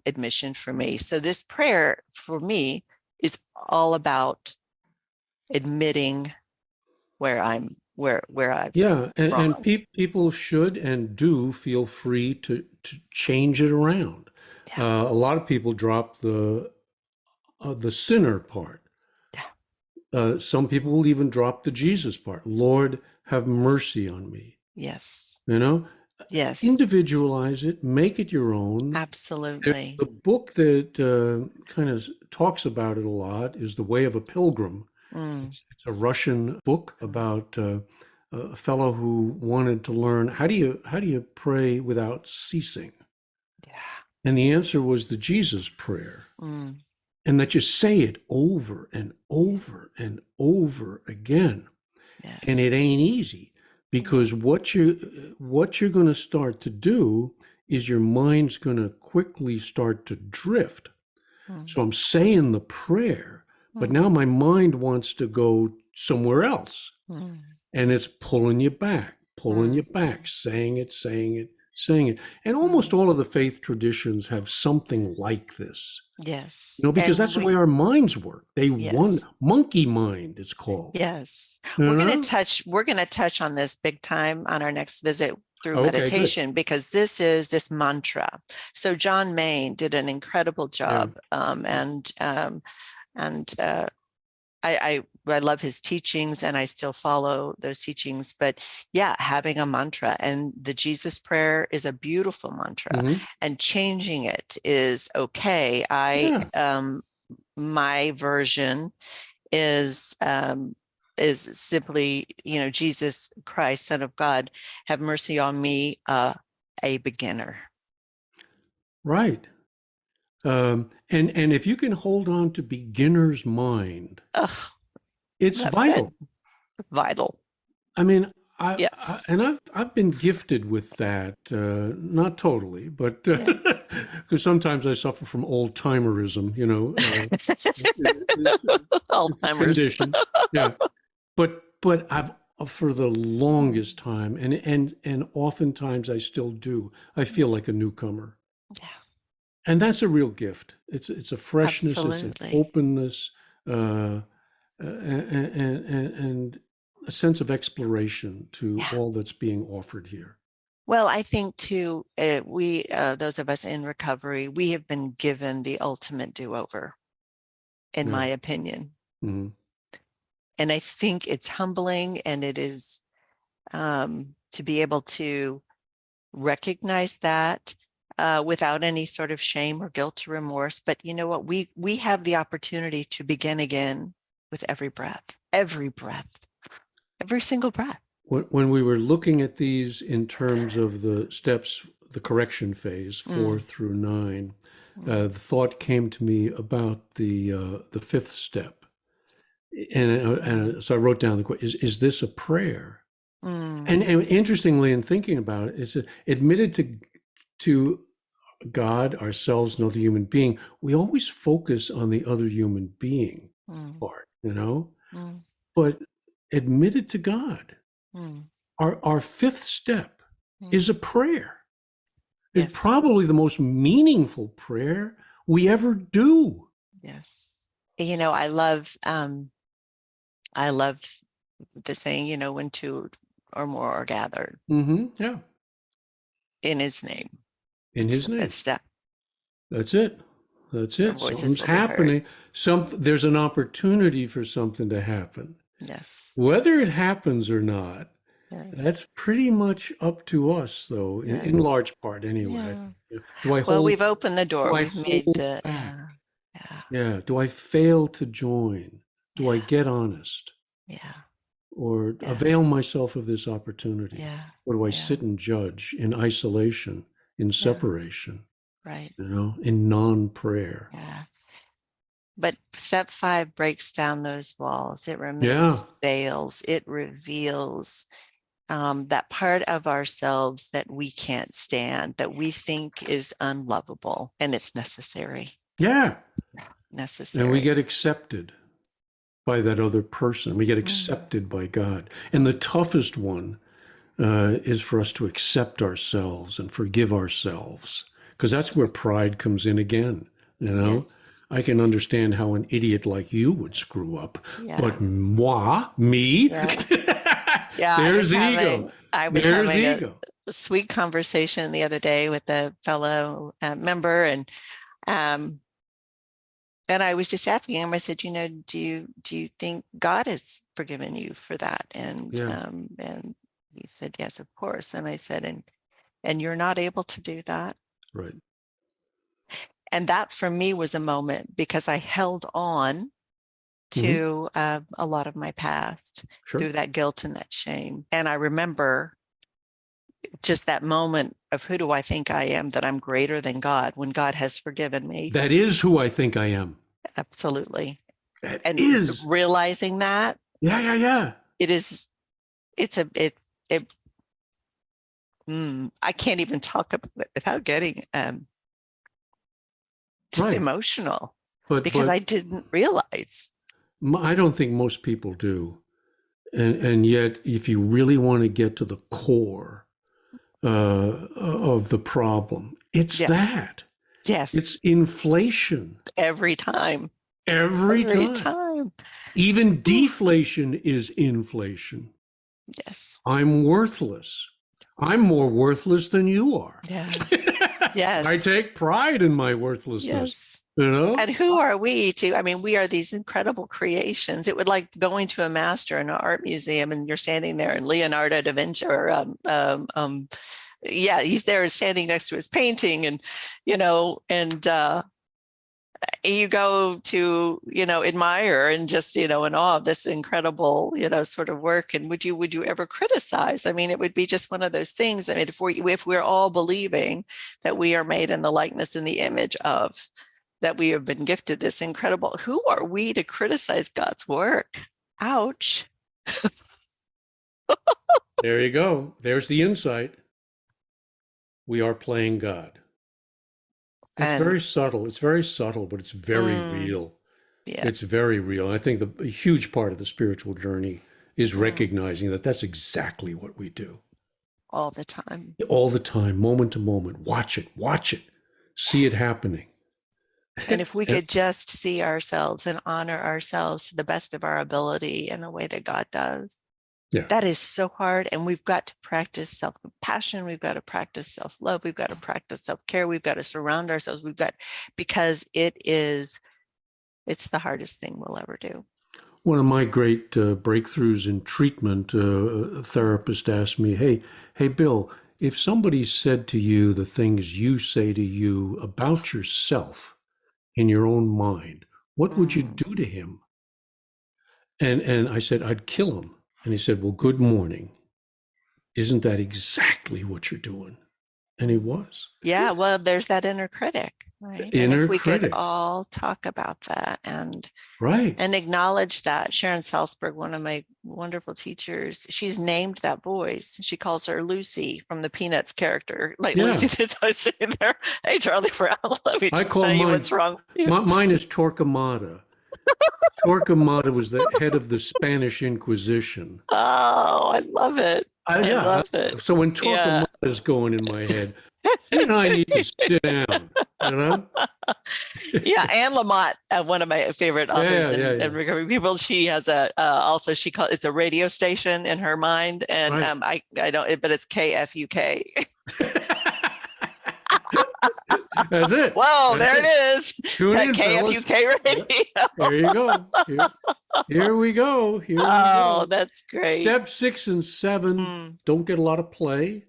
S2: admission for me. So this prayer for me is all about admitting where I've
S1: and
S2: wronged.
S1: people should and do feel free to change it around.
S2: Yeah.
S1: A lot of people drop the sinner part.
S2: Yeah.
S1: Some people will even drop the Jesus part. Lord, have mercy on me.
S2: Yes.
S1: You know,
S2: Yes.
S1: individualize it, make it your own.
S2: Absolutely.
S1: The book that kind of talks about it a lot is The Way of a Pilgrim. It's a Russian book about a fellow who wanted to learn how do you pray without ceasing?
S2: Yeah.
S1: And the answer was the Jesus prayer. And that you say it over and over and over again.
S2: Yes.
S1: And it ain't easy, because what you're going to start to do is your mind's going to quickly start to drift. So I'm saying the prayer, but now my mind wants to go somewhere else. And it's pulling you back, saying it, saying it, saying it. And almost all of the faith traditions have something like this.
S2: Yes.
S1: You know, because that's the way our minds work. They want monkey mind, it's called.
S2: Yes.
S1: You
S2: We're
S1: know?
S2: going to touch on this big time on our next visit through
S1: Okay,
S2: meditation, because this is this mantra. So John Main did an incredible job. I love his teachings, and I still follow those teachings. But yeah, having a mantra, and the Jesus prayer is a beautiful mantra, and changing it is okay. My version is simply, Jesus Christ, Son of God, have mercy on me, a beginner.
S1: Right. And if you can hold on to beginner's mind, it's vital.
S2: Vital.
S1: I mean,
S2: Yes.
S1: I've been gifted with that, not totally, but because sometimes I suffer from old timerism,
S2: Alzheimer's
S1: condition. Yeah, but I've for the longest time, and oftentimes I still do. I feel like a newcomer.
S2: Yeah.
S1: And that's a real gift. It's a freshness,
S2: Absolutely.
S1: it's an openness, and a sense of exploration to all that's being offered here.
S2: Well, I think too, we, those of us in recovery, we have been given the ultimate do-over, in my opinion. And I think it's humbling, and it is to be able to recognize that without any sort of shame or guilt or remorse. But you know what? We have the opportunity to begin again with every breath, every single breath.
S1: When we were looking at these in terms of the steps, the correction phase, 4 through 9, the thought came to me about the fifth step. And so I wrote down the question, is this a prayer? And interestingly, in thinking about it, it's admitted to God, ourselves, another human being, we always focus on the other human being
S2: Mm,
S1: part, you know?
S2: mm,
S1: But admit it to God.
S2: mm,
S1: Our fifth step is
S2: mm.
S1: a prayer. It's
S2: Yes.
S1: probably the most meaningful prayer we ever do.
S2: Yes. I love the saying, when two or more are gathered
S1: Yeah,
S2: in his name.
S1: in
S2: It's
S1: his
S2: the fifth
S1: name.
S2: step.
S1: That's it. That's
S2: Our
S1: it.
S2: voices
S1: Something's
S2: will be heard.
S1: happening. There's an opportunity for something to happen.
S2: Yes.
S1: Whether it happens or not,
S2: Yes.
S1: that's pretty much up to us, though, in
S2: Yes.
S1: large part anyway.
S2: Yeah.
S1: Do I
S2: Well,
S1: hold
S2: we've opened the
S1: do
S2: door.
S1: I
S2: We've made
S1: hold
S2: the,
S1: back?
S2: yeah. Yeah.
S1: Yeah. Do I fail to join? Do I
S2: Yeah.
S1: get honest?
S2: Yeah.
S1: Or
S2: Yeah.
S1: avail myself of this opportunity?
S2: Yeah.
S1: Or do I
S2: Yeah.
S1: sit and judge in isolation, in
S2: Yeah.
S1: separation,
S2: Right.
S1: in non-prayer?
S2: Yeah. But step 5 breaks down those walls. It
S1: Yeah.
S2: removes veils. It reveals that part of ourselves that we can't stand, that we think is unlovable, and it's necessary.
S1: Yeah. And we
S2: Necessary.
S1: get accepted by that other person. We get
S2: Mm.
S1: accepted by God. And the toughest one is for us to accept ourselves and forgive ourselves, because that's where pride comes in again.
S2: Yes.
S1: I can understand how an idiot like you would screw up,
S2: Yeah.
S1: but me,
S2: Yes. Yeah.
S1: there's ego.
S2: I was
S1: There's
S2: having a
S1: ego.
S2: sweet conversation the other day with a fellow member, um, and I was just asking him. I said, do you think God has forgiven you for that?
S1: Yeah,
S2: And he said, yes, of course. And I said, and you're not able to do that.
S1: right.
S2: And that for me was a moment because I held on
S1: Hmm.
S2: to a lot of my past
S1: Sure.
S2: through that guilt and that shame. And I remember just that moment of who do I think I am, that I'm greater than God when God has forgiven me.
S1: That is who I think I am.
S2: Absolutely.
S1: That
S2: And
S1: is.
S2: realizing that
S1: Yeah.
S2: it is, it's a, it I can't even talk about it without getting just
S1: Right.
S2: emotional
S1: But
S2: because I didn't realize.
S1: I don't think most people do. And yet, if you really want to get to the core of the problem, it's
S2: Yeah.
S1: that. It's
S2: Yes.
S1: inflation
S2: Every time.
S1: every
S2: Every
S1: time.
S2: time.
S1: Even
S2: Whew.
S1: deflation is inflation.
S2: Yes.
S1: I'm worthless. I'm more worthless than you are.
S2: Yeah.
S1: I
S2: Yes.
S1: take pride in my worthlessness,
S2: Yes.
S1: you know?
S2: And who are we to, I mean, we are these incredible creations. It would like going to a master in an art museum and you're standing there and Leonardo da Vinci or yeah, he's there standing next to his painting and, and you go to, admire and just, in awe of this incredible, sort of work. And would you ever criticize? I mean, it would be just one of those things. I mean, if we're all believing that we are made in the likeness and the image of, that we have been gifted this incredible, who are we to criticize God's work? Ouch.
S1: There you go. There's the insight. We are playing God. It's
S2: And
S1: very subtle. It's very subtle, but it's very real.
S2: yeah,
S1: It's very real. I think a huge part of the spiritual journey is recognizing that that's exactly what we do
S2: all the time.
S1: all the time, moment to moment. Watch it, see it happening.
S2: And if we
S1: And-
S2: could just see ourselves and honor ourselves to the best of our ability in the way that God does,
S1: yeah,
S2: that is so hard. And we've got to practice self-compassion. We've got to practice self-love. We've got to practice self-care. We've got to surround ourselves. Because it's the hardest thing we'll ever do.
S1: one of my great breakthroughs in treatment, a therapist asked me, hey, Bill, if somebody said to you the things you say to you about yourself in your own mind, what would you do to him? And I said, I'd kill him. And he said, well, good morning. Isn't that exactly what you're doing? And he was.
S2: Yeah, well, there's that inner critic, right? And if
S1: Inner
S2: we could
S1: critic.
S2: all talk about that
S1: Right.
S2: and acknowledge that. Sharon Salzberg, one of my wonderful teachers, she's named that voice. She calls her Lucy from the Peanuts character. Like
S1: Yeah.
S2: Lucy, that's I say there. Hey, Charlie Brown, let me
S1: I
S2: just
S1: call
S2: tell you
S1: mine,
S2: what's wrong with you.
S1: mine is Torquemada. Torquemada was the head of the Spanish Inquisition.
S2: Oh, I love it. I
S1: Yeah.
S2: love it.
S1: So when
S2: Yeah.
S1: Torquemada is going in my head, you and I need to sit down, you know?
S2: Yeah, Anne Lamott, one of my favorite authors and recovery people. She has a also she calls it's a radio station in her mind, and
S1: Right.
S2: I don't, but it's KFUK.
S1: That's it.
S2: Whoa,
S1: That's
S2: there it is.
S1: Tune in,
S2: KFUK radio.
S1: There you go. Here we go. Here we
S2: Oh,
S1: go.
S2: that's great.
S1: Step 6 and 7 don't get a lot of play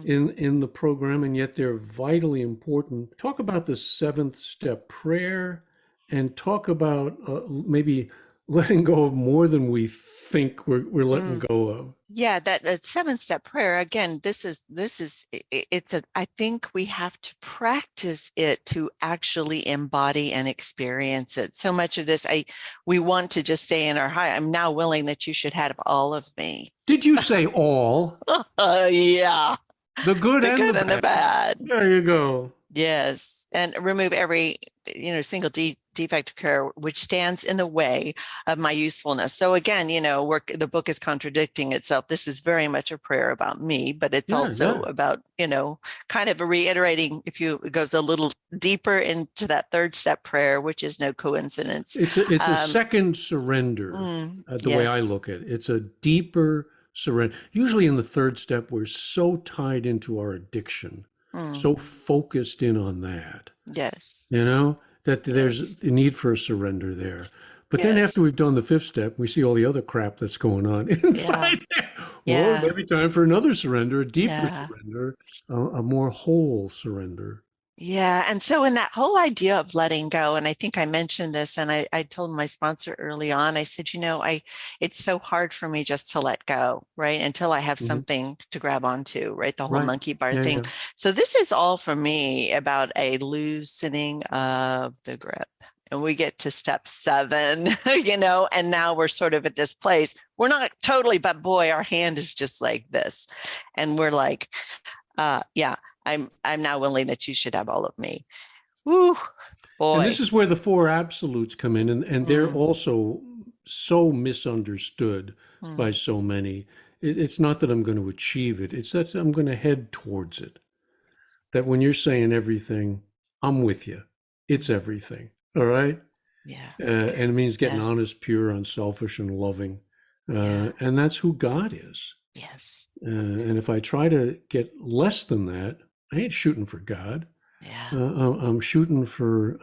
S1: in the program, and yet they're vitally important. Talk about the 7th step prayer, and talk about maybe letting go of more than we think we're letting go of.
S2: Yeah, that 7-step prayer, again, I think we have to practice it to actually embody and experience it. So much of this, we want to just stay in our high. I'm now willing that you should have all of me.
S1: Did you say all?
S2: Yeah.
S1: The good,
S2: and the bad.
S1: There you go.
S2: Yes. And remove every, single defect of care which stands in the way of my usefulness. So again, the book is contradicting itself. This is very much a prayer about me, but it's also about, kind of reiterating, it goes a little deeper into that 3rd step prayer, which is no coincidence.
S1: It's a second surrender, the way I look at it. It's a deeper surrender. Usually in the 3rd step, we're so tied into our addiction, so focused in on that.
S2: Yes.
S1: That there's a need for a surrender there. But then after we've done the 5th step, we see all the other crap that's going on inside there. Well, maybe time for another surrender, a deeper surrender, a more whole surrender.
S2: Yeah. And so in that whole idea of letting go, and I think I mentioned this, and I told my sponsor early on, I said, it's so hard for me just to let go, right? Until I have something to grab onto, right? The whole monkey bar thing. Yeah. So this is all for me about a loosening of the grip. And we get to step 7, and now we're sort of at this place. We're not totally, but boy, our hand is just like this. And we're like, I'm now willing that you should have all of me. Woo, boy.
S1: And this is where the 4 absolutes come in, and they're also so misunderstood by so many. It's not that I'm going to achieve it. It's that I'm going to head towards it. That when you're saying everything, I'm with you. It's everything. All right?
S2: Yeah.
S1: And it means getting honest, pure, unselfish, and loving. And that's who God is.
S2: Yes.
S1: And if I try to get less than that, I ain't shooting for God.
S2: Yeah.
S1: I'm shooting for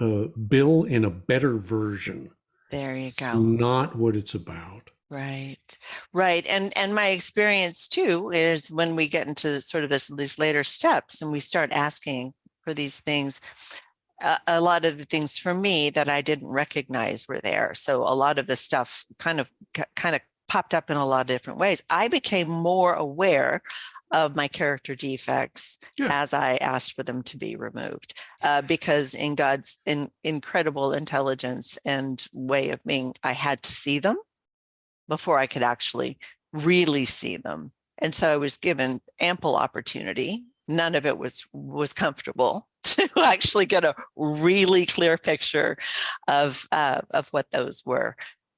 S1: Bill in a better version.
S2: There you go.
S1: It's not what it's about.
S2: Right. And my experience too is when we get into sort of these later steps and we start asking for these things, a lot of the things for me that I didn't recognize were there. So a lot of the stuff kind of popped up in a lot of different ways. I became more aware of my character defects as I asked for them to be removed, because in God's incredible intelligence and way of being, I had to see them before I could actually really see them. And so I was given ample opportunity. None of it was comfortable to actually get a really clear picture of what those were.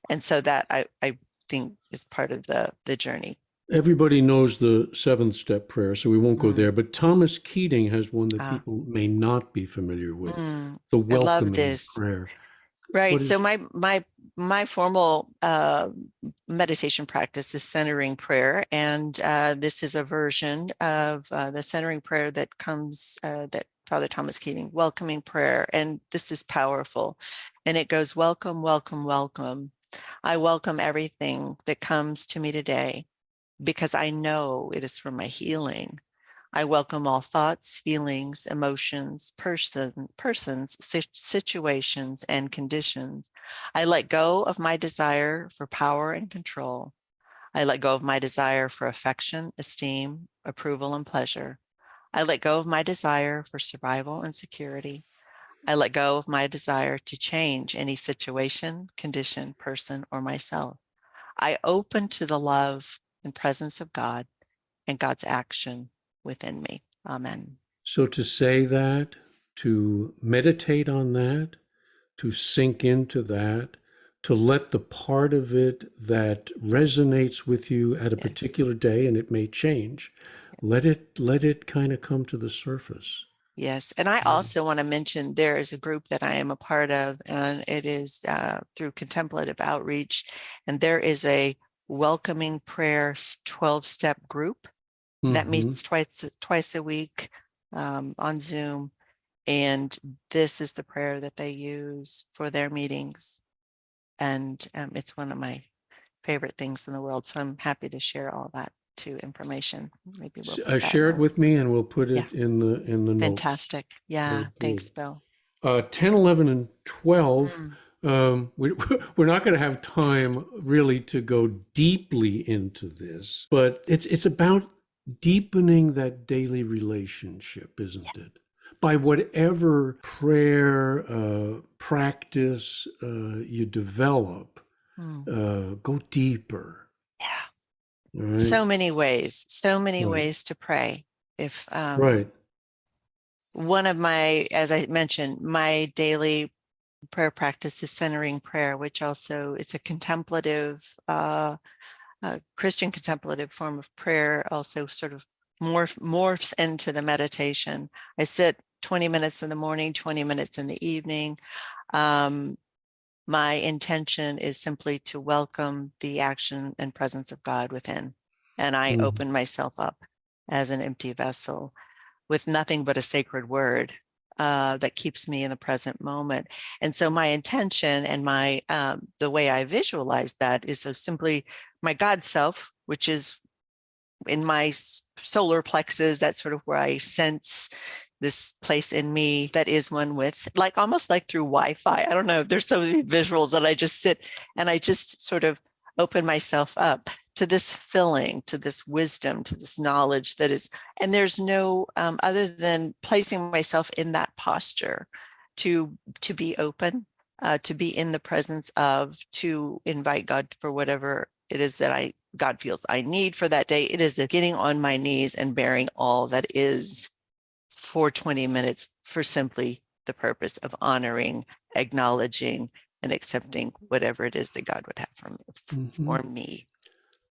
S2: And so that I think is part of the journey.
S1: Everybody knows the 7th step prayer, so we won't go there. But Thomas Keating has one that people may not be familiar with, the welcoming prayer.
S2: Right. So my formal meditation practice is centering prayer, and this is a version of the centering prayer that comes that Father Thomas Keating, welcoming prayer, and this is powerful, and it goes, welcome, welcome, welcome. I welcome everything that comes to me today, because I know it is for my healing. I welcome all thoughts, feelings, emotions, persons, situations, and conditions. I let go of my desire for power and control. I let go of my desire for affection, esteem, approval, and pleasure. I let go of my desire for survival and security. I let go of my desire to change any situation, condition, person, or myself. I open to the love and presence of God and God's action within me. Amen.
S1: So to say that, to meditate on that, to sink into that, to let the part of it that resonates with you at a
S2: Yes.
S1: particular day, and it may change, let it kind of come to the surface.
S2: Yes. And I also want to mention there is a group that I am a part of, and it is through Contemplative Outreach. And there is a welcoming prayer 12-step group that meets twice a week on Zoom. And this is the prayer that they use for their meetings. And it's one of my favorite things in the world. So I'm happy to share all that too, information. Maybe we'll put that
S1: Share it with me, and we'll put it in the notes.
S2: Fantastic. Yeah. Thanks, Bill.
S1: 10, 11, and 12. We're not going to have time really to go deeply into this, but it's about deepening that daily relationship, isn't it? By whatever prayer practice you develop, go deeper.
S2: Yeah.
S1: Right?
S2: So many ways to pray. If
S1: right.
S2: One of my, as I mentioned, my daily prayer practice is centering prayer, which also it's a contemplative, Christian contemplative form of prayer, also sort of morphs into the meditation. I sit 20 minutes in the morning, 20 minutes in the evening. My intention is simply to welcome the action and presence of God within. And I open myself up as an empty vessel with nothing but a sacred word that keeps me in the present moment. And so my intention and my the way I visualize that is so simply my God self, which is in my solar plexus. That's sort of where I sense this place in me that is one with, like almost like through Wi-Fi. I don't know. There's so many visuals that I just sit and I just sort of open myself up to this filling, to this wisdom, to this knowledge that is, and there's no other than placing myself in that posture to be open, to be in the presence of, to invite God for whatever it is that God feels I need for that day. It is getting on my knees and bearing all that is for 20 minutes for simply the purpose of honoring, acknowledging, and accepting whatever it is that God would have for me.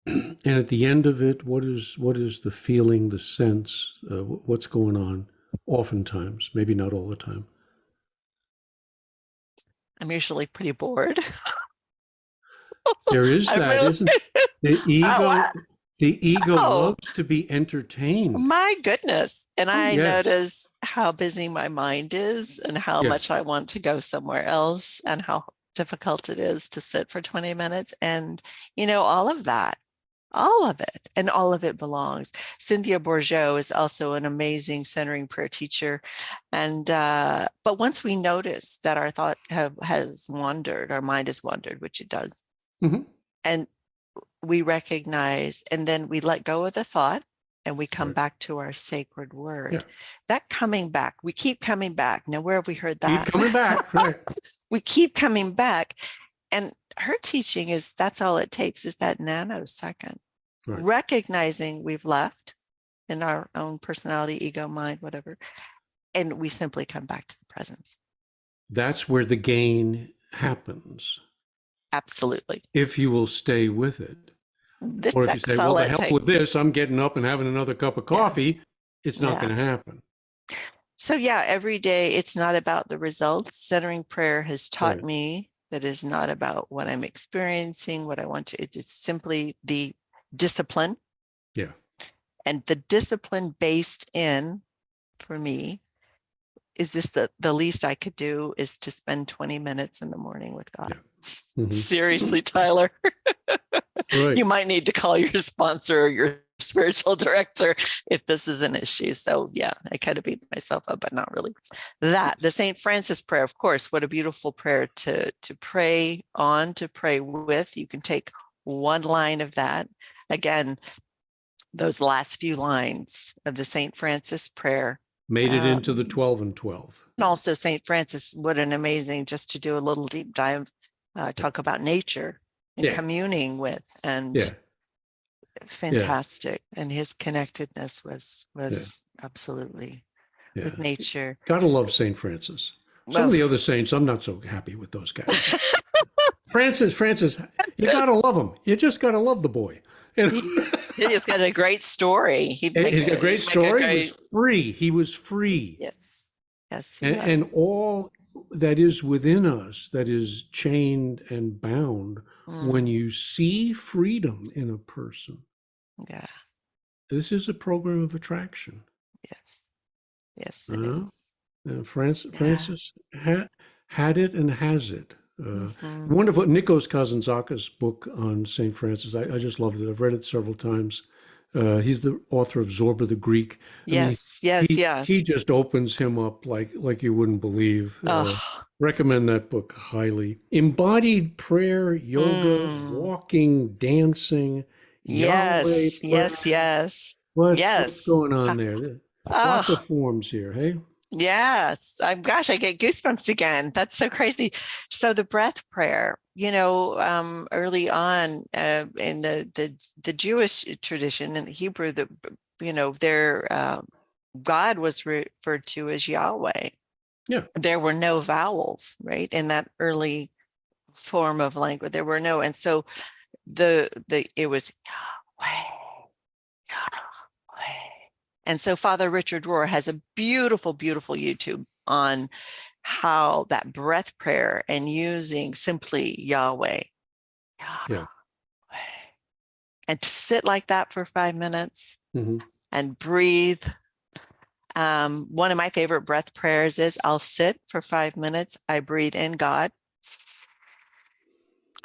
S1: And at the end of it, what is the feeling, the sense, what's going on? Oftentimes, maybe not all the time.
S2: I'm usually pretty bored.
S1: There is that, isn't the ego? The ego loves to be entertained.
S2: My goodness. And I notice how busy my mind is and how much I want to go somewhere else and how difficult it is to sit for 20 minutes. And, all of that, all of it, and all of it belongs. Cynthia Bourgeot is also an amazing centering prayer teacher. And, but once we notice that our thought has wandered, our mind has wandered, which it does, and we recognize, and then we let go of the thought and we come back to our sacred word. That coming back, we keep coming back. Now, where have we heard that?
S1: Keep coming back, right?
S2: We keep coming back. And her teaching is that's all it takes is that nanosecond. Recognizing we've left in our own personality, ego, mind, whatever, and we simply come back to the presence.
S1: That's where the gain happens.
S2: Absolutely.
S1: If you will stay with it. Or if you say, well, the hell with this, I'm getting up and having another cup of coffee, it's not going to happen.
S2: So every day it's not about the results. Centering prayer has taught me that it's not about what I'm experiencing, what I want to, it's simply the discipline.
S1: Yeah.
S2: And the discipline based in, for me, is this the least I could do is to spend 20 minutes in the morning with God. Seriously, Tyler. You might need to call your sponsor or your spiritual director if this is an issue. So I kind of beat myself up, but not really. The St. Francis prayer, of course, what a beautiful prayer to pray on, to pray with. You can take one line of that. Again, those last few lines of the St. Francis prayer.
S1: Made it into the 12 and 12.
S2: And also St. Francis, what an amazing, just to do a little deep dive, talk about nature and communing with, and fantastic. And his connectedness was absolutely with nature.
S1: Gotta love St. Francis. Some of the other saints, I'm not so happy with those guys. Francis, you gotta love him. You just gotta love the boy.
S2: He's got a great story.
S1: He's got a great story. He was free. He was free.
S2: Yes.
S1: And all that is within us, that is chained and bound, when you see freedom in a person.
S2: Yeah.
S1: This is a program of attraction.
S2: Yes, it is.
S1: Francis had it and has it. Wonderful. Nikos Kazantzakis' book on St. Francis. I just loved it. I've read it several times. He's the author of Zorba the Greek.
S2: Yes.
S1: He just opens him up like you wouldn't believe. Recommend that book highly. Embodied prayer, yoga, walking, dancing.
S2: Yes.
S1: What's going on there? Lots of forms here, hey?
S2: Yes. I get goosebumps again. That's so crazy. So the breath prayer, early on in the Jewish tradition, in the Hebrew, their God was referred to as Yahweh.
S1: Yeah.
S2: There were no vowels, right? In that early form of language, there were no. And so it was Yahweh. And so Father Richard Rohr has a beautiful, beautiful YouTube on how that breath prayer and using simply Yahweh. And to sit like that for 5 minutes and breathe. One of my favorite breath prayers is, I'll sit for 5 minutes. I breathe in God.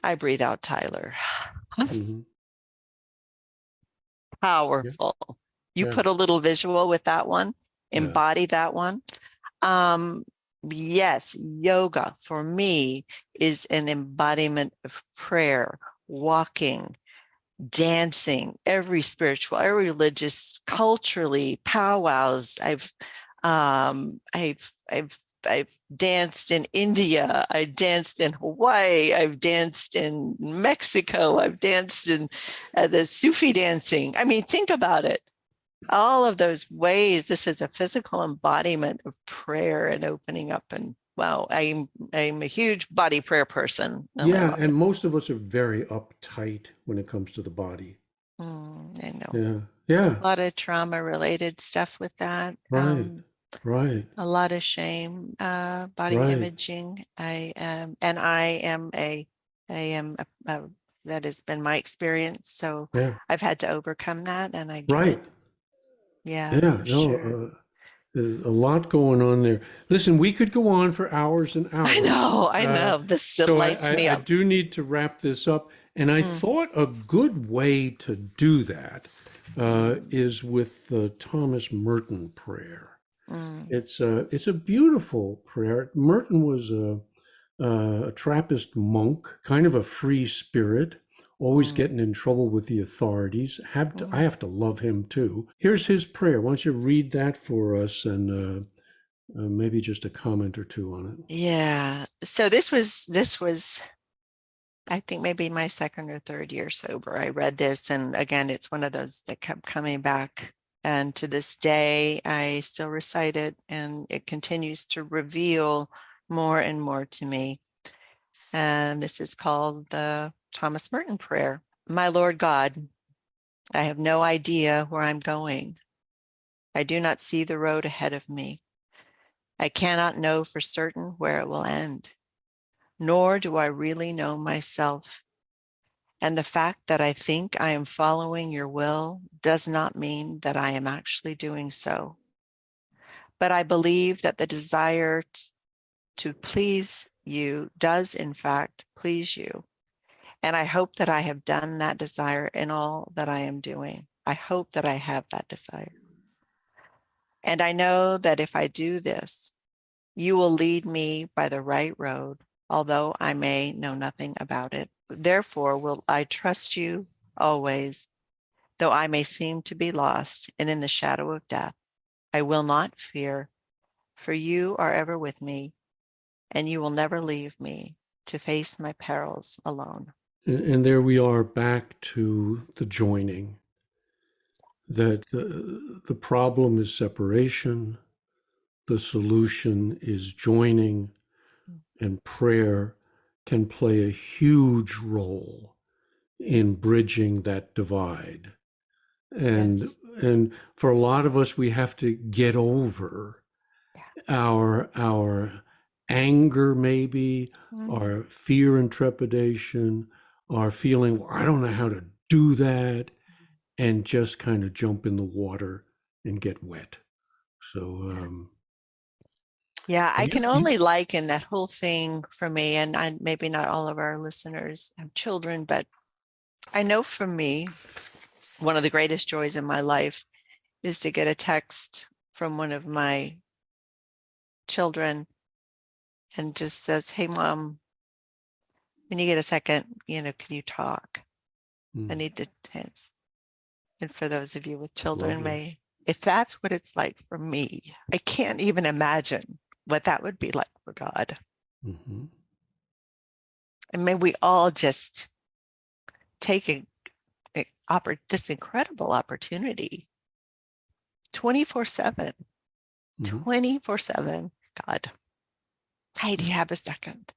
S2: I breathe out Tyler. Powerful. You put a little visual with that one, embody that one. Yes, yoga for me is an embodiment of prayer, walking, dancing, every spiritual, every religious, culturally, powwows. I've danced in India. I danced in Hawaii. I've danced in Mexico. I've danced in the Sufi dancing. I mean, think about it. All of those ways, this is a physical embodiment of prayer and opening up. And wow, I'm a huge body prayer person.
S1: And most of us are very uptight when it comes to the body.
S2: I know.
S1: Yeah.
S2: A lot of trauma-related stuff with that.
S1: Right.
S2: A lot of shame, body imaging. That has been my experience. So I've had to overcome that, and I get it. Sure.
S1: There's a lot going on there. Listen, we could go on for hours and hours.
S2: I know. This lights me up.
S1: I do need to wrap this up. And I thought a good way to do that is with the Thomas Merton prayer. It's a beautiful prayer. Merton was a Trappist monk, kind of a free spirit, always getting in trouble with the authorities. I have to love him too. Here's his prayer. Why don't you read that for us, and maybe just a comment or two on it.
S2: Yeah. So this was, I think, maybe my second or third year sober. I read this, and again, it's one of those that kept coming back. And to this day, I still recite it, and it continues to reveal more and more to me. And this is called the Thomas Merton prayer. My Lord God, I have no idea where I'm going. I do not see the road ahead of me. I cannot know for certain where it will end, nor do I really know myself. And the fact that I think I am following your will does not mean that I am actually doing so. But I believe that the desire to please you does in fact please you. And I hope that I have done that desire in all that I am doing. I hope that I have that desire. And I know that if I do this, you will lead me by the right road, although I may know nothing about it. Therefore, will I trust you always, Though I may seem to be lost and in the shadow of death, I will not fear, for you are ever with me, and you will never leave me to face my perils alone.
S1: And there we are back to the joining, that the problem is separation, the solution is joining, and prayer can play a huge role in bridging that divide. And
S2: Yes.
S1: and for a lot of us, we have to get over our anger, maybe, our fear and trepidation, our feeling, well, I don't know how to do that, and just kind of jump in the water and get wet. So
S2: Yeah, I
S1: yeah,
S2: can only liken that whole thing for me, and maybe not all of our listeners have children, but I know for me, one of the greatest joys in my life is to get a text from one of my children and just says, "Hey, Mom, when you get a second, can you talk? I need to dance." And for those of you with children, if that's what it's like for me, I can't even imagine what that would be like for God.
S1: Mm-hmm.
S2: And may we all just take this incredible opportunity 24/7, 24/7. God, hey, do you have a second?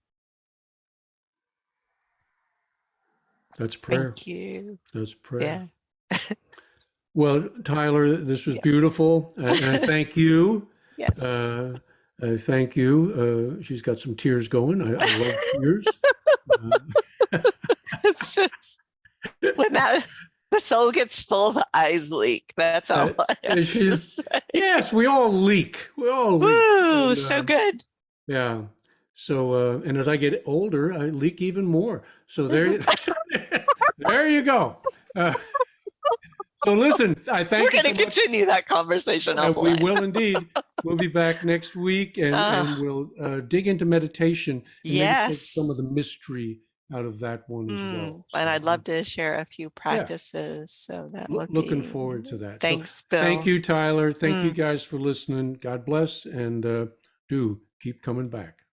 S1: That's prayer.
S2: Thank you.
S1: That's prayer.
S2: Yeah.
S1: Well, Tyler, this was
S2: Yeah.
S1: beautiful, and I thank you.
S2: Yes.
S1: I thank you. She's got some tears going. I love tears.
S2: It's just, when the soul gets full, the eyes leak. That's all I have to say.
S1: Yes, we all leak. We all leak.
S2: Woo,
S1: And,
S2: so good.
S1: yeah. So, and as I get older, I leak even more. So there, there you go. So listen, I thank you
S2: We're
S1: so
S2: going to
S1: much.
S2: continue that conversation
S1: We
S2: offline.
S1: will indeed. We'll be back next week, and we'll dig into meditation and maybe take some of the
S2: Yes.
S1: mystery out of that one as well.
S2: And
S1: So
S2: I'd love to share a few
S1: yeah,
S2: practices. So that would
S1: looking
S2: be.
S1: forward to that.
S2: Thanks,
S1: So thank
S2: Bill.
S1: you, Tyler. Thank you guys for listening. God bless, and do keep coming back.